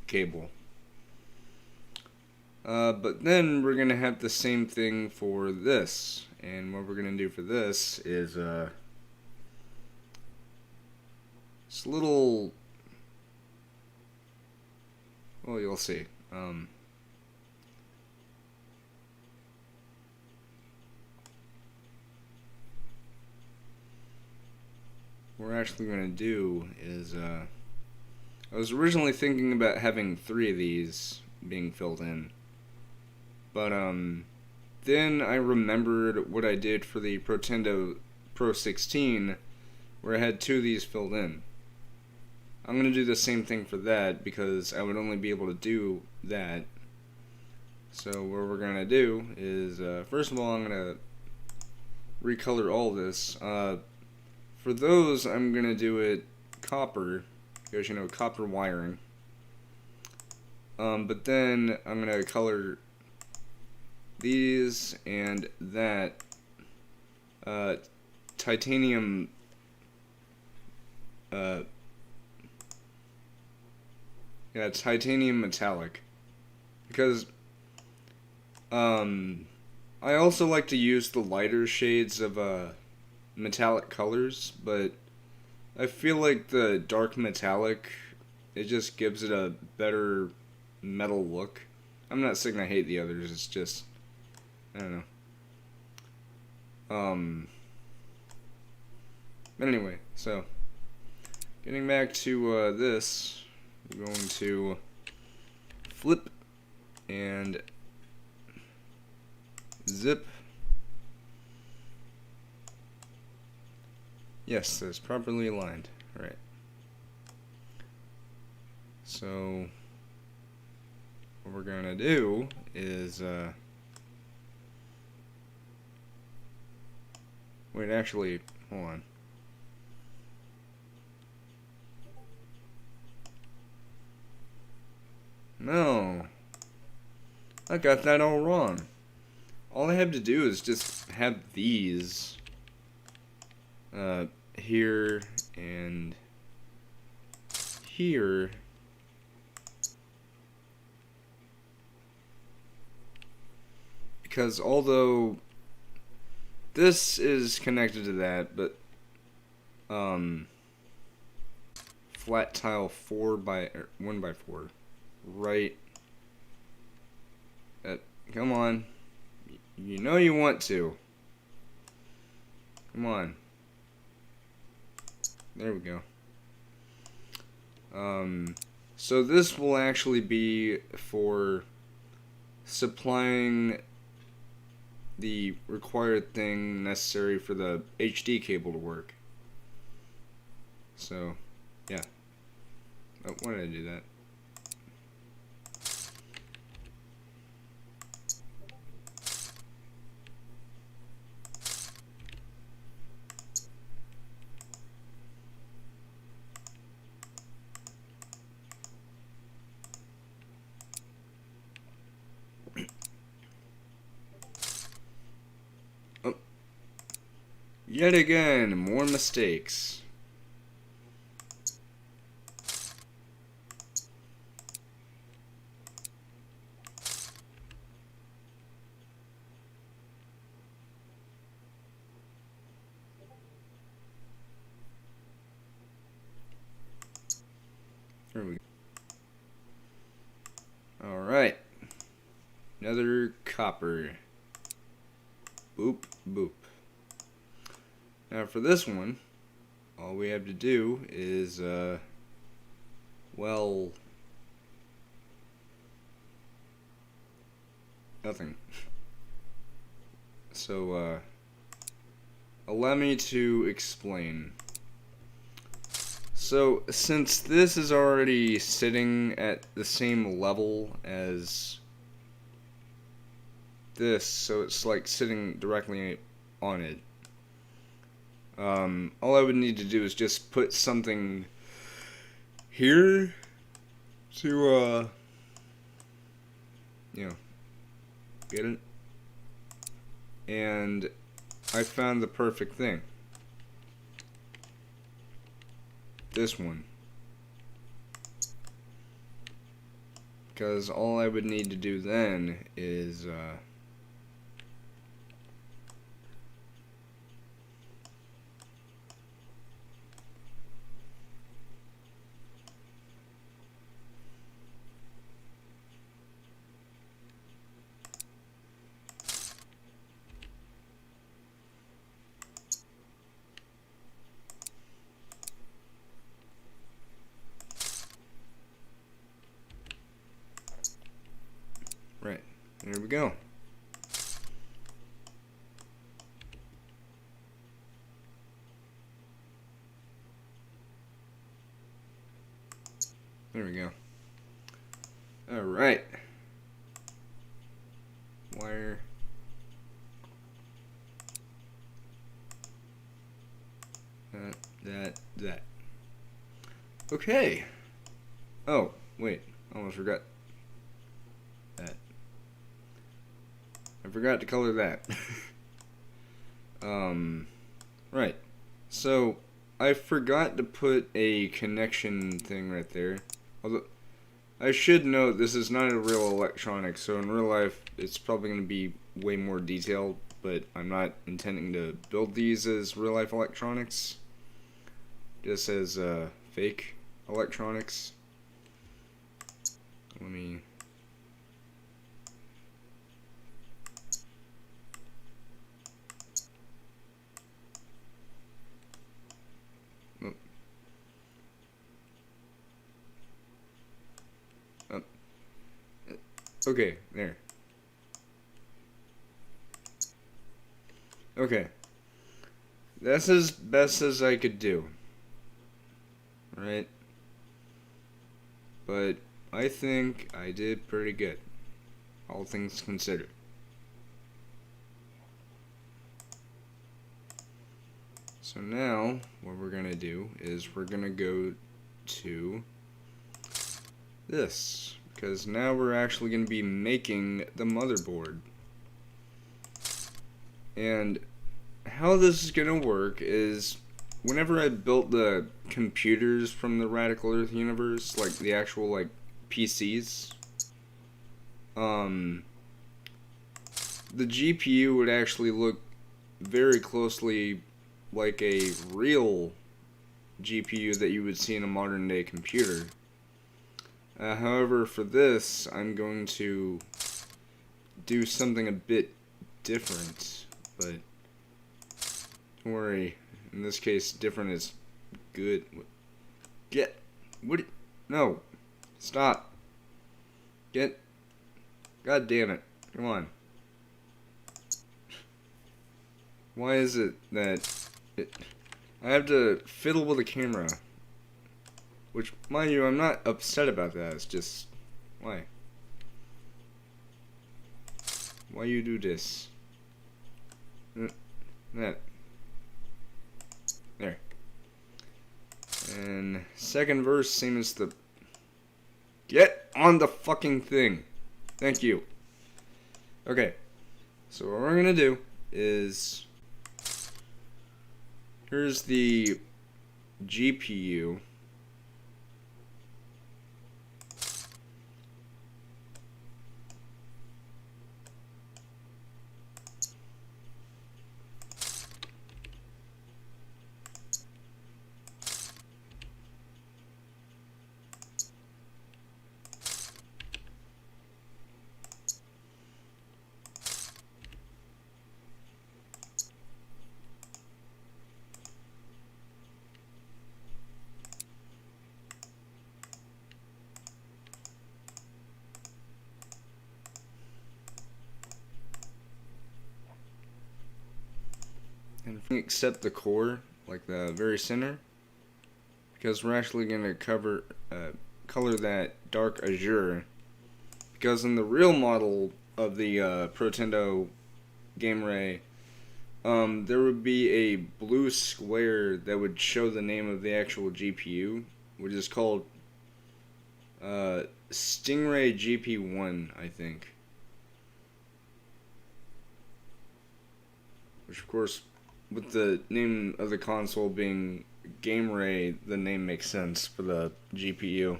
cable. But then we're gonna have the same thing for this. And what we're gonna do for this is, this little... Well, you'll see. What we're actually gonna do is, I was originally thinking about having 3 of these being filled in. But, then I remembered what I did for the Protendo Pro 16, where I had 2 of these filled in. I'm going to do the same thing for that, because I would only be able to do that. So what we're going to do is, first of all, I'm going to recolor all this. For those, I'm going to do it copper, because, you know, copper wiring. But then I'm going to color these and that titanium titanium metallic, because I also like to use the lighter shades of metallic colors, but I feel like the dark metallic, it just gives it a better metal look. I'm not saying I hate the others, it's just, I don't know. But anyway, so getting back to this, we're going to flip and zip. Yes, that's properly aligned. All right. So what we're gonna do is wait, actually, hold on. No, I got that all wrong. All I have to do is just have these here and here. Because although this is connected to that, but flat tile 1x4, right? Come on, you know you want to. Come on. There we go. So this will actually be for supplying the required thing necessary for the HD cable to work. So, yeah. Oh, why did I do that? Yet again, more mistakes. There we go. Alright. Another copper. Boop, boop. Now for this one, all we have to do is, well, nothing. So, allow me to explain. So, since this is already sitting at the same level as this, so it's like sitting directly on it, all I would need to do is just put something here to, you know, get it? And I found the perfect thing. This one. Because all I would need to do then is, right, there we go. There we go. Alright. Wire. That. Okay. Oh, wait. Almost forgot that. I forgot to color that. Right. So, I forgot to put a connection thing right there. Although, I should note this is not a real electronic, so in real life it's probably going to be way more detailed, but I'm not intending to build these as real life electronics. Just as fake electronics. Let me... Okay, there. Okay. That's as best as I could do. Right? But I think I did pretty good. All things considered. So now, what we're gonna do is we're gonna go to this. Because now we're actually going to be making the motherboard. And how this is going to work is whenever I built the computers from the Radical Earth universe, like the actual like PCs, the GPU would actually look very closely like a real GPU that you would see in a modern day computer. However, for this, I'm going to do something a bit different, but don't worry, in this case, different is good. No, stop, god damn it, come on. Why is it that I have to fiddle with the camera? Which, mind you, I'm not upset about that, it's just... Why? Why you do this? That. There. And second verse, same as the... Get on the fucking thing! Thank you. Okay. So what we're gonna do is... Here's the GPU. And if we accept the core, like the very center, because we're actually going to color that dark azure, because in the real model of the Protendo GameRay, there would be a blue square that would show the name of the actual GPU, which is called Stingray GP1, I think. Which, of course, with the name of the console being GameRay, the name makes sense for the GPU.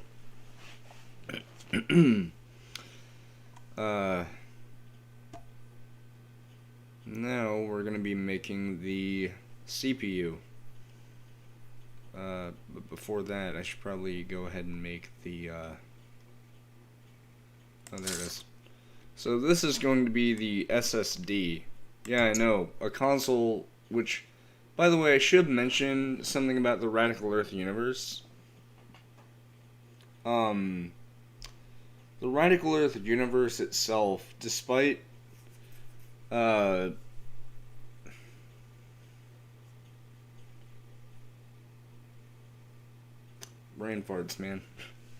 Now we're going to be making the CPU. But before that, I should probably go ahead and make the... oh, there it is. So this is going to be the SSD. Yeah, I know. A console which... By the way, I should mention something about the Radical Earth universe. The Radical Earth universe itself, despite... brain farts, man.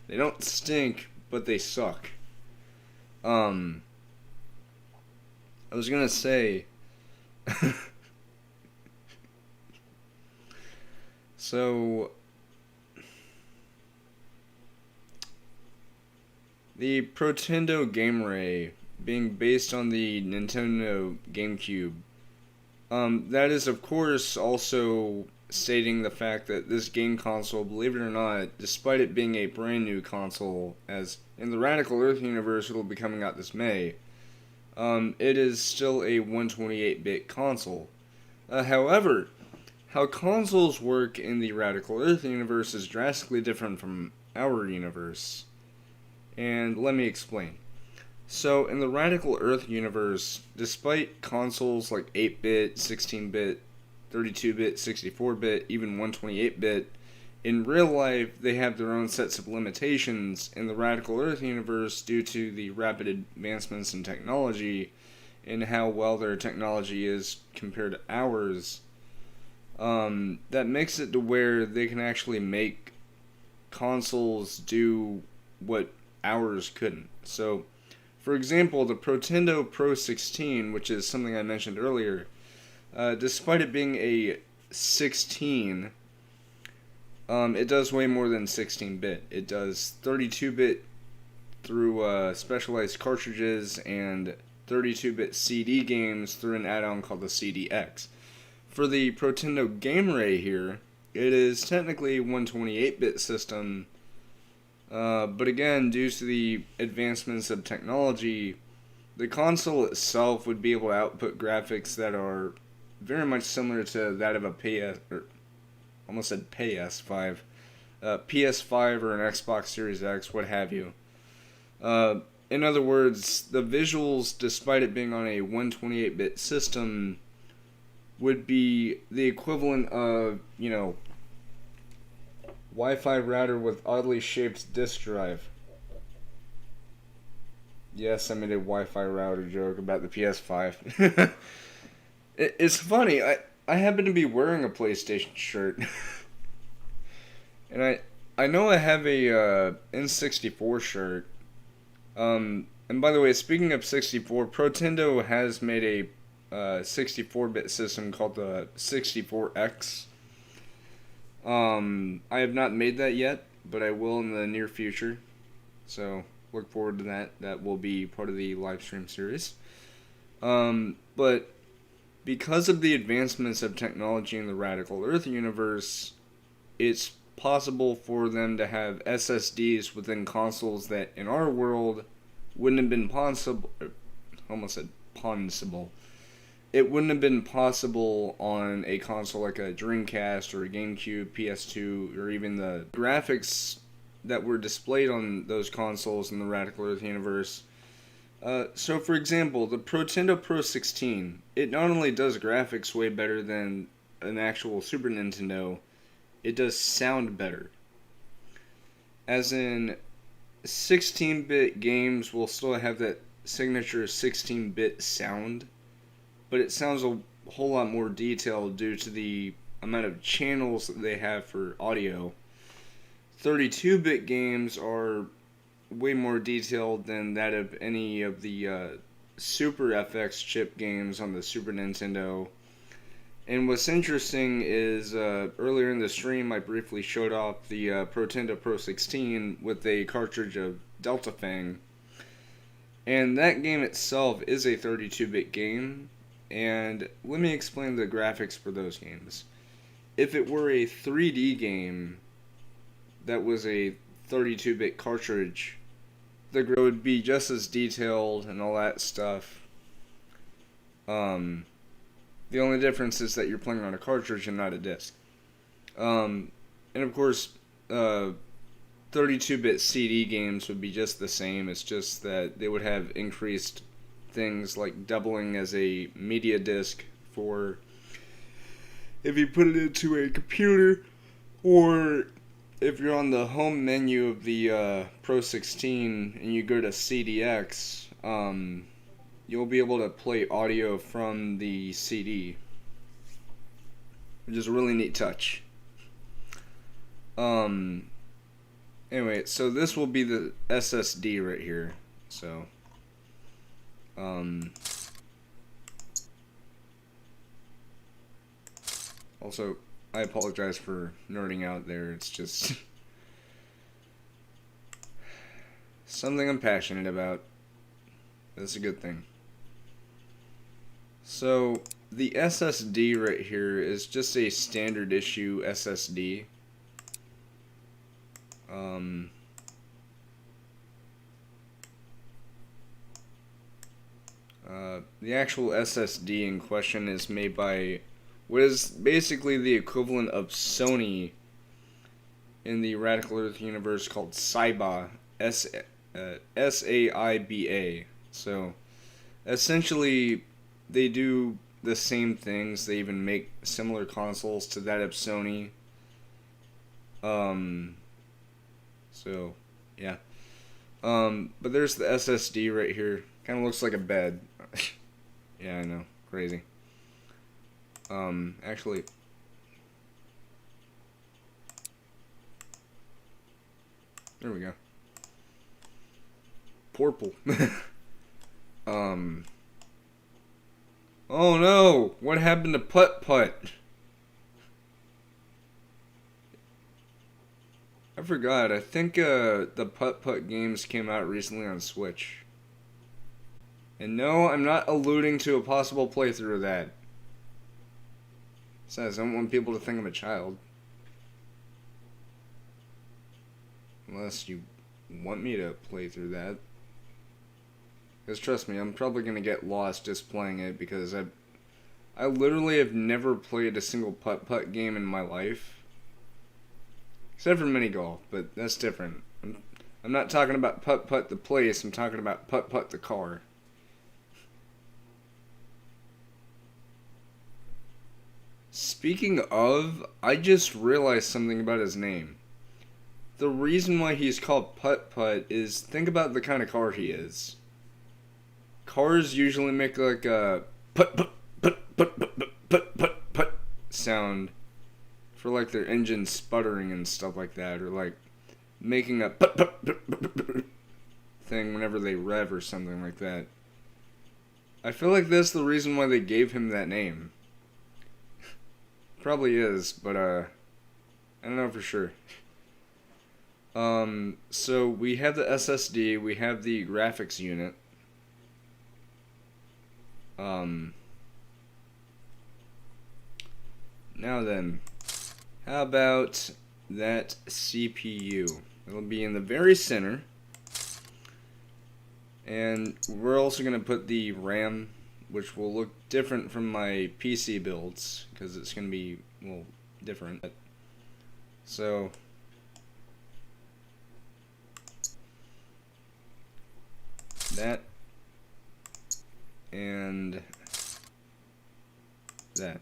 They don't stink, but they suck. I was gonna say... So... The Protendo GameRay being based on the Nintendo GameCube, that is of course also stating the fact that this game console, believe it or not, despite it being a brand new console, as in the Radical Earth universe it'll be coming out this May, it is still a 128-bit console. However, how consoles work in the Radical Earth universe is drastically different from our universe. And let me explain. So, in the Radical Earth universe, despite consoles like 8-bit, 16-bit, 32-bit, 64-bit, even 128-bit, in real life, they have their own sets of limitations in the Radical Earth universe due to the rapid advancements in technology and how well their technology is compared to ours. That makes it to where they can actually make consoles do what ours couldn't. So, for example, the Protendo Pro 16, which is something I mentioned earlier, despite it being a 16, it does way more than 16-bit. It does 32-bit through specialized cartridges and 32-bit CD games through an add-on called the CDX. For the Protendo GameRay here, it is technically a 128-bit system, but again, due to the advancements of technology, the console itself would be able to output graphics that are very much similar to that of a PS5, PS5 or an Xbox Series X, what have you. In other words, the visuals, despite it being on a 128-bit system, would be the equivalent of, Wi-Fi router with oddly shaped disk drive. Yes, I made a Wi-Fi router joke about the PS5. It's funny, I happen to be wearing a PlayStation shirt. And I know I have a N64 shirt. And by the way, speaking of 64, Protendo has made a 64-bit system called the 64X. I have not made that yet, but I will in the near future. So look forward to that. That will be part of the live stream series. But because of the advancements of technology in the Radical Earth universe, it's possible for them to have SSDs within consoles that in our world wouldn't have been possible. Almost said possible. It wouldn't have been possible on a console like a Dreamcast or a GameCube, PS2, or even the graphics that were displayed on those consoles in the Radical Earth universe. So, for example, the Protendo Pro 16, it not only does graphics way better than an actual Super Nintendo, it does sound better. As in, 16-bit games will still have that signature 16-bit sound, but it sounds a whole lot more detailed due to the amount of channels that they have for audio. 32-bit games are way more detailed than that of any of the Super FX chip games on the Super Nintendo. And what's interesting is earlier in the stream I briefly showed off the Protendo Pro 16 with a cartridge of Delta Fang. And that game itself is a 32-bit game. And let me explain the graphics for those games. If it were a 3D game that was a 32-bit cartridge, the graphics would be just as detailed and all that stuff. The only difference is that you're playing on a cartridge and not a disc. And of course, 32-bit CD games would be just the same. It's just that they would have increased things like doubling as a media disc for if you put it into a computer, or if you're on the home menu of the Pro 16 and you go to CDX, you'll be able to play audio from the CD, which is a really neat touch. Anyway, so this will be the SSD right here. So, also, I apologize for nerding out there. It's just something I'm passionate about. That's a good thing. So, the SSD right here is just a standard issue SSD. The actual SSD in question is made by what is basically the equivalent of Sony in the Radical Earth universe called Saiba, S-A-I-B-A. So, essentially, they do the same things. They even make similar consoles to that of Sony. So, yeah. But there's the SSD right here. Kind of looks like a bed. Yeah, I know. Crazy. Actually, there we go. Purple. Oh no! What happened to Putt Putt? I forgot. I think the Putt Putt games came out recently on Switch. And no, I'm not alluding to a possible playthrough of that. Besides, I don't want people to think I'm a child. Unless you want me to play through that. Because trust me, I'm probably going to get lost just playing it, because I literally have never played a single putt-putt game in my life. Except for mini golf, but that's different. I'm not talking about putt-putt the place, I'm talking about putt-putt the car. Speaking of, I just realized something about his name. The reason why he's called Putt-Putt is, think about the kind of car he is. Cars usually make like a putt-putt sound for like their engine sputtering and stuff like that, or like making a putt-putt thing whenever they rev or something like that. I feel like that's the reason why they gave him that name. Probably is, but I don't know for sure. So we have the SSD, we have the graphics unit. Now then, how about that CPU? It'll be in the very center. And we're also going to put the RAM, which will look different from my PC builds, because it's going to be, well, different. So, that, and that.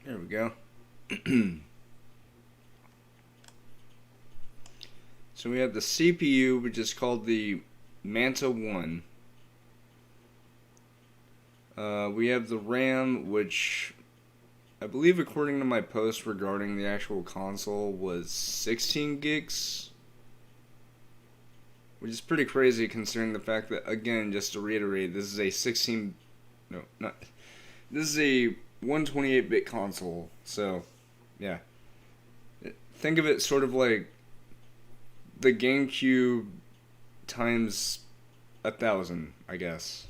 There we go. So we have the CPU, which is called the Manta 1. We have the RAM, which I believe, according to my post regarding the actual console, was 16 gigs. Which is pretty crazy considering the fact that, again, just to reiterate, this is a 128-bit console, so, yeah. Think of it sort of like the GameCube times 1,000, I guess.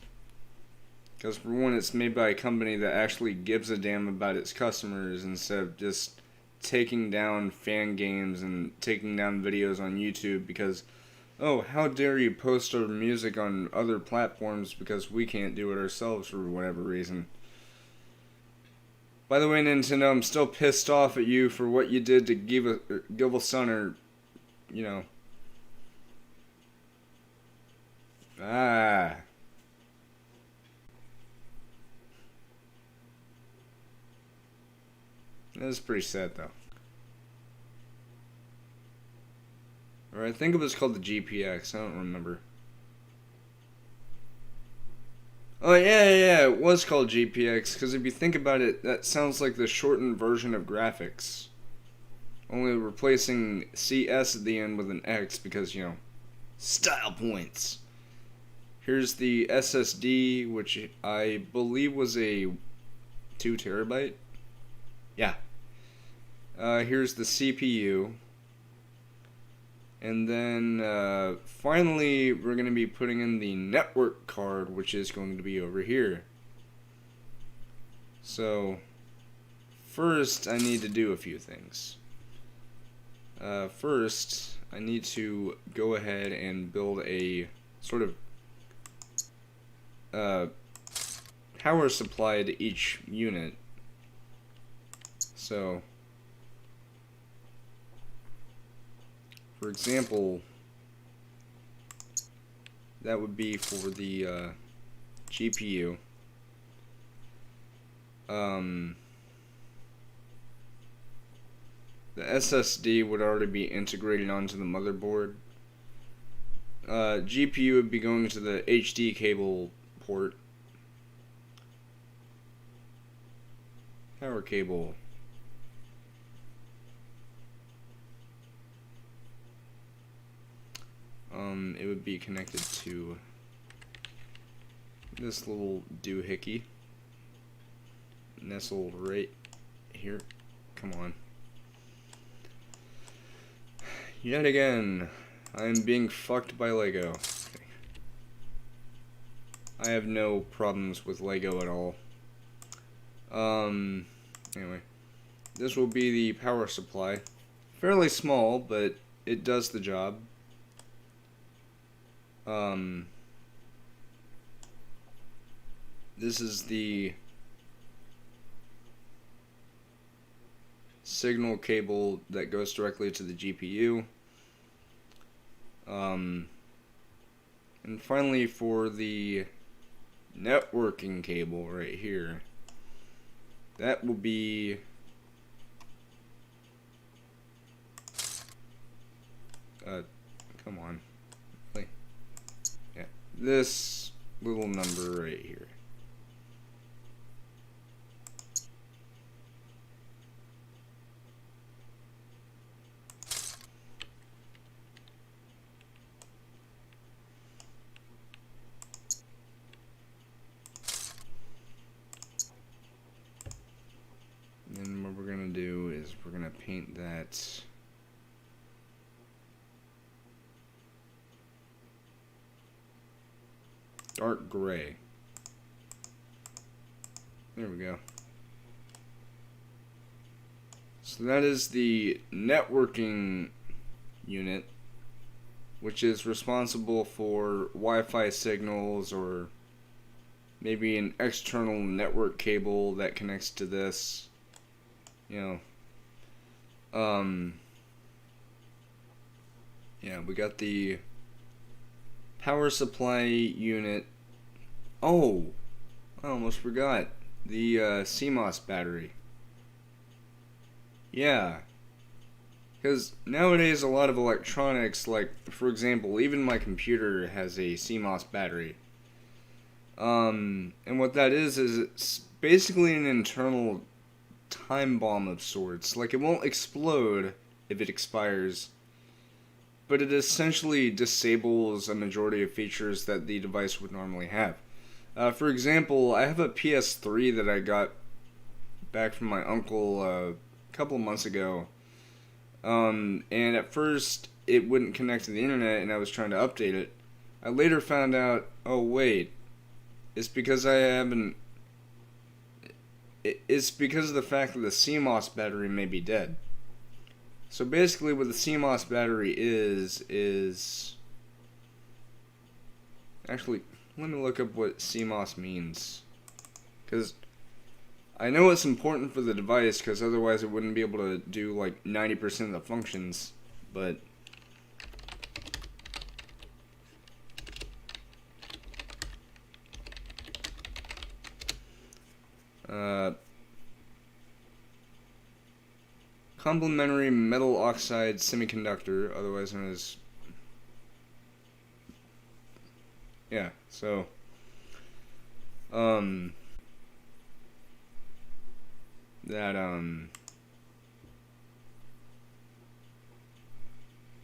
Because for one, it's made by a company that actually gives a damn about its customers instead of just taking down fan games and taking down videos on YouTube because, oh, how dare you post our music on other platforms because we can't do it ourselves for whatever reason. By the way, Nintendo, I'm still pissed off at you for what you did to give a son, or, you know. That is pretty sad, though. Or I think it was called the GPX, I don't remember. Oh, yeah, it was called GPX, because if you think about it, that sounds like the shortened version of graphics. Only replacing CS at the end with an X because, you know, style points. Here's the SSD, which I believe was a 2 terabyte. Yeah. Here's the CPU. And then, finally, we're going to be putting in the network card, which is going to be over here. So, first, I need to do a few things. First, I need to go ahead and build a sort of power supply to each unit. So, for example, that would be for the GPU. The SSD would already be integrated onto the motherboard. GPU would be going to the HD cable port. Power cable. It would be connected to this little doohickey nestled right here. Come on. Yet again, I am being fucked by Lego. Okay. I have no problems with Lego at all. Anyway, this will be the power supply. Fairly small, but it does the job. This is the signal cable that goes directly to the GPU. And finally, for the networking cable right here, that will be come on, really? Yeah, this little number right here. And then what we're gonna do is we're gonna paint that dark gray. There we go. So that is the networking unit, which is responsible for Wi-Fi signals or maybe an external network cable that connects to this. You know, yeah, we got the power supply unit. Oh, I almost forgot the CMOS battery. Yeah, because nowadays a lot of electronics, like for example, even my computer has a CMOS battery. And what that is it's basically an internal time bomb of sorts. Like, it won't explode if it expires, but it essentially disables a majority of features that the device would normally have. For example, I have a PS3 that I got back from my uncle a couple of months ago, and at first it wouldn't connect to the internet and I was trying to update it. I later found out, oh wait, it's because I haven't. It's because of the fact that the CMOS battery may be dead. So basically what the CMOS battery is... Actually, let me look up what CMOS means. Because I know it's important for the device, because otherwise it wouldn't be able to do like 90% of the functions. But... complementary metal oxide semiconductor, otherwise known as... Yeah, so... that,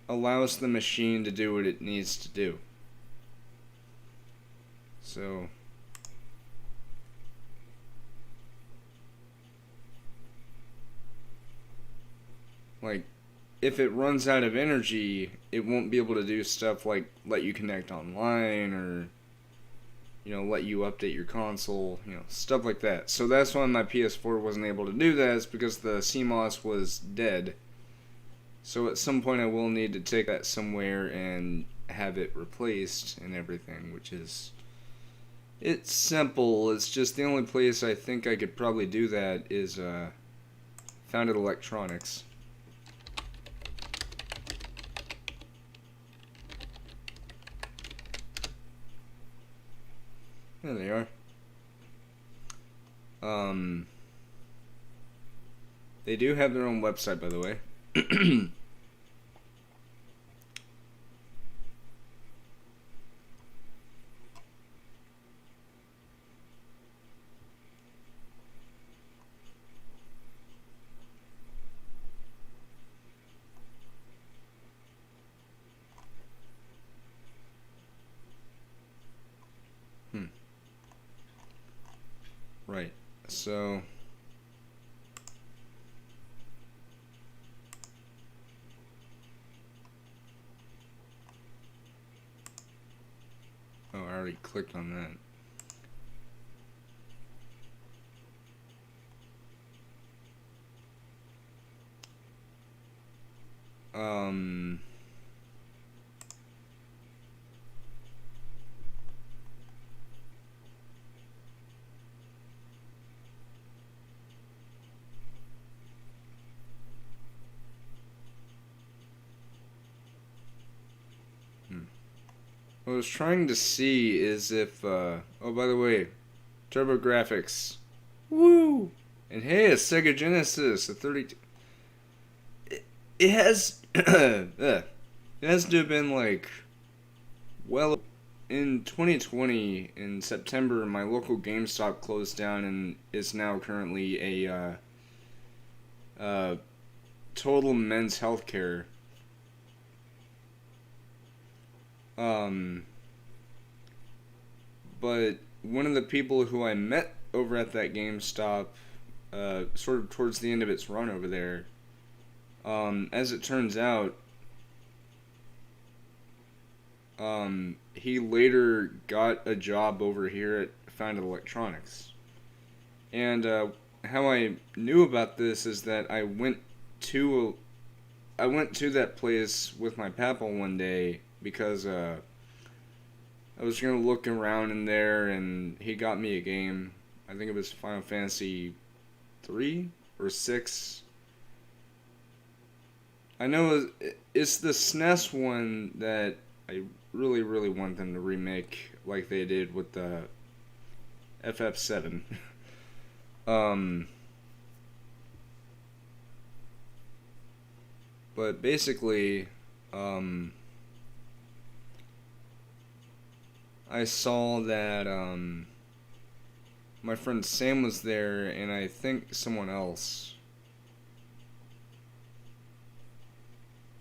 allows the machine to do what it needs to do. So... like, if it runs out of energy, it won't be able to do stuff like let you connect online or, you know, let you update your console, you know, stuff like that. So that's why my PS4 wasn't able to do that, is because the CMOS was dead. So at some point I will need to take that somewhere and have it replaced and everything, which is... it's simple. It's just the only place I think I could probably do that is Founded Electronics. There they are. They do have their own website, by the way. Right, so... oh, I already clicked on that. What I was trying to see is if, oh, by the way, TurboGrafx. Woo! And hey, a Sega Genesis, a 32. It has, it has to have been like, well, in 2020, in September, my local GameStop closed down and is now currently a, Total Men's Healthcare. But one of the people who I met over at that GameStop, sort of towards the end of its run over there, as it turns out, he later got a job over here at Founded Electronics. And how I knew about this is that I went to that place with my papa one day because I was gonna look around in there, and he got me a game. I think it was Final Fantasy 3 or 6. I know it's the SNES one that I really, really want them to remake like they did with the FF7. But basically, I saw that my friend Sam was there, and I think someone else.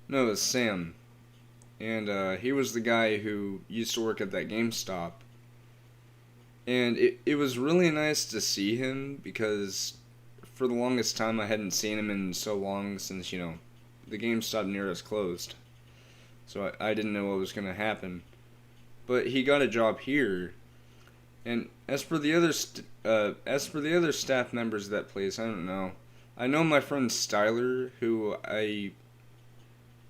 No, it was Sam. And he was the guy who used to work at that GameStop. And it was really nice to see him because for the longest time I hadn't seen him in so long since, you know, the GameStop near us closed. So I didn't know what was going to happen. But he got a job here. And as for the other staff members of that place, I don't know. I know my friend Styler, who I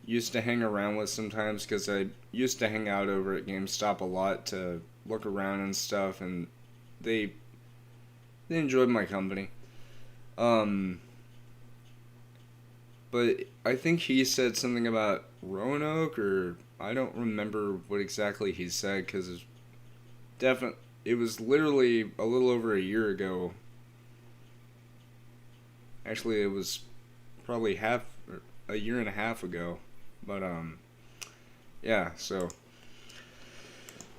used to hang around with sometimes because I used to hang out over at GameStop a lot to look around and stuff, and they enjoyed my company. But I think he said something about Roanoke, or I don't remember what exactly he said because it was literally a little over a year ago. Actually, it was probably a year and a half ago. But, yeah, so.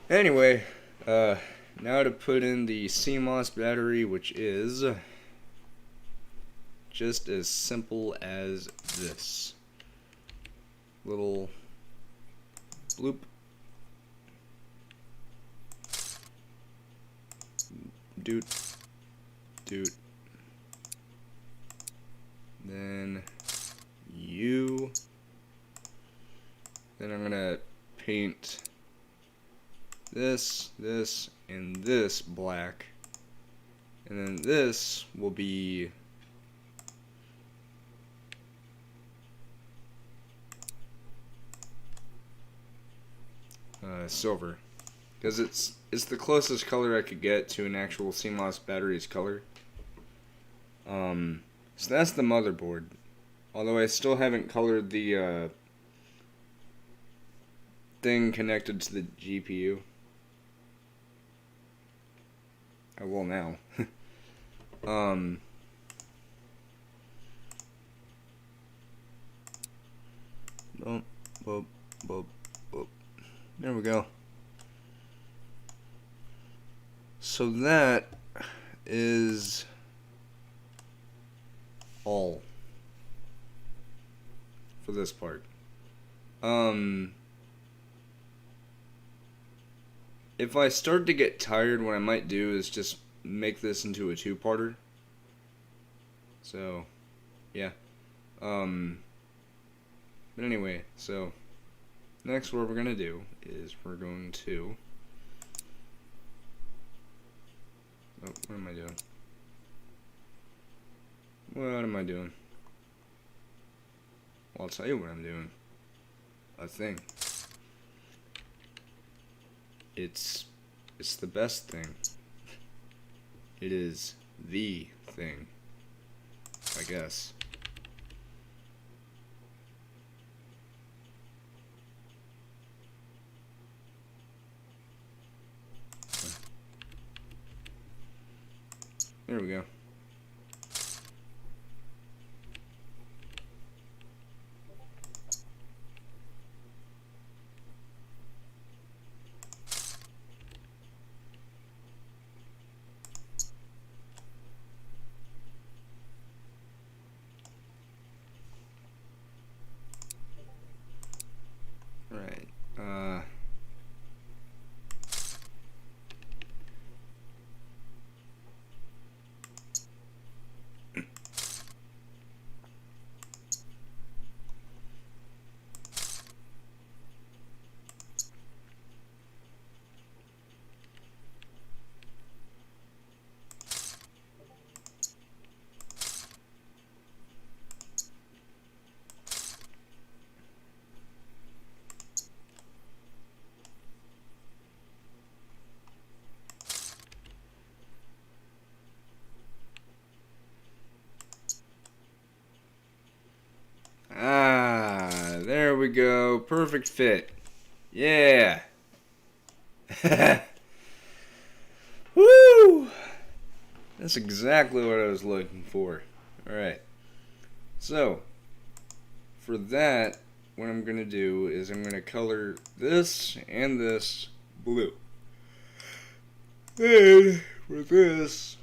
Anyway, now to put in the CMOS battery, which is just as simple as this. Little bloop. Doot. Doot. Then you. Then I'm gonna paint this, and this black. And then this will be silver. Because it's the closest color I could get to an actual CMOS battery's color. So that's the motherboard. Although I still haven't colored the thing connected to the GPU. I will now. Boom, boom, boom, boom. There we go. So that is all for this part. If I start to get tired, what I might do is just make this into a two-parter. So, yeah. But anyway, so next what we're gonna do is we're going to. Oh, what am I doing? What am I doing? Well, I'll tell you what I'm doing. A thing. It's the best thing. It is the thing, I guess. There we go. Right. There we go. Perfect fit. Yeah. Woo! That's exactly what I was looking for. Alright. So, for that, what I'm going to do is I'm going to color this and this blue. And for this,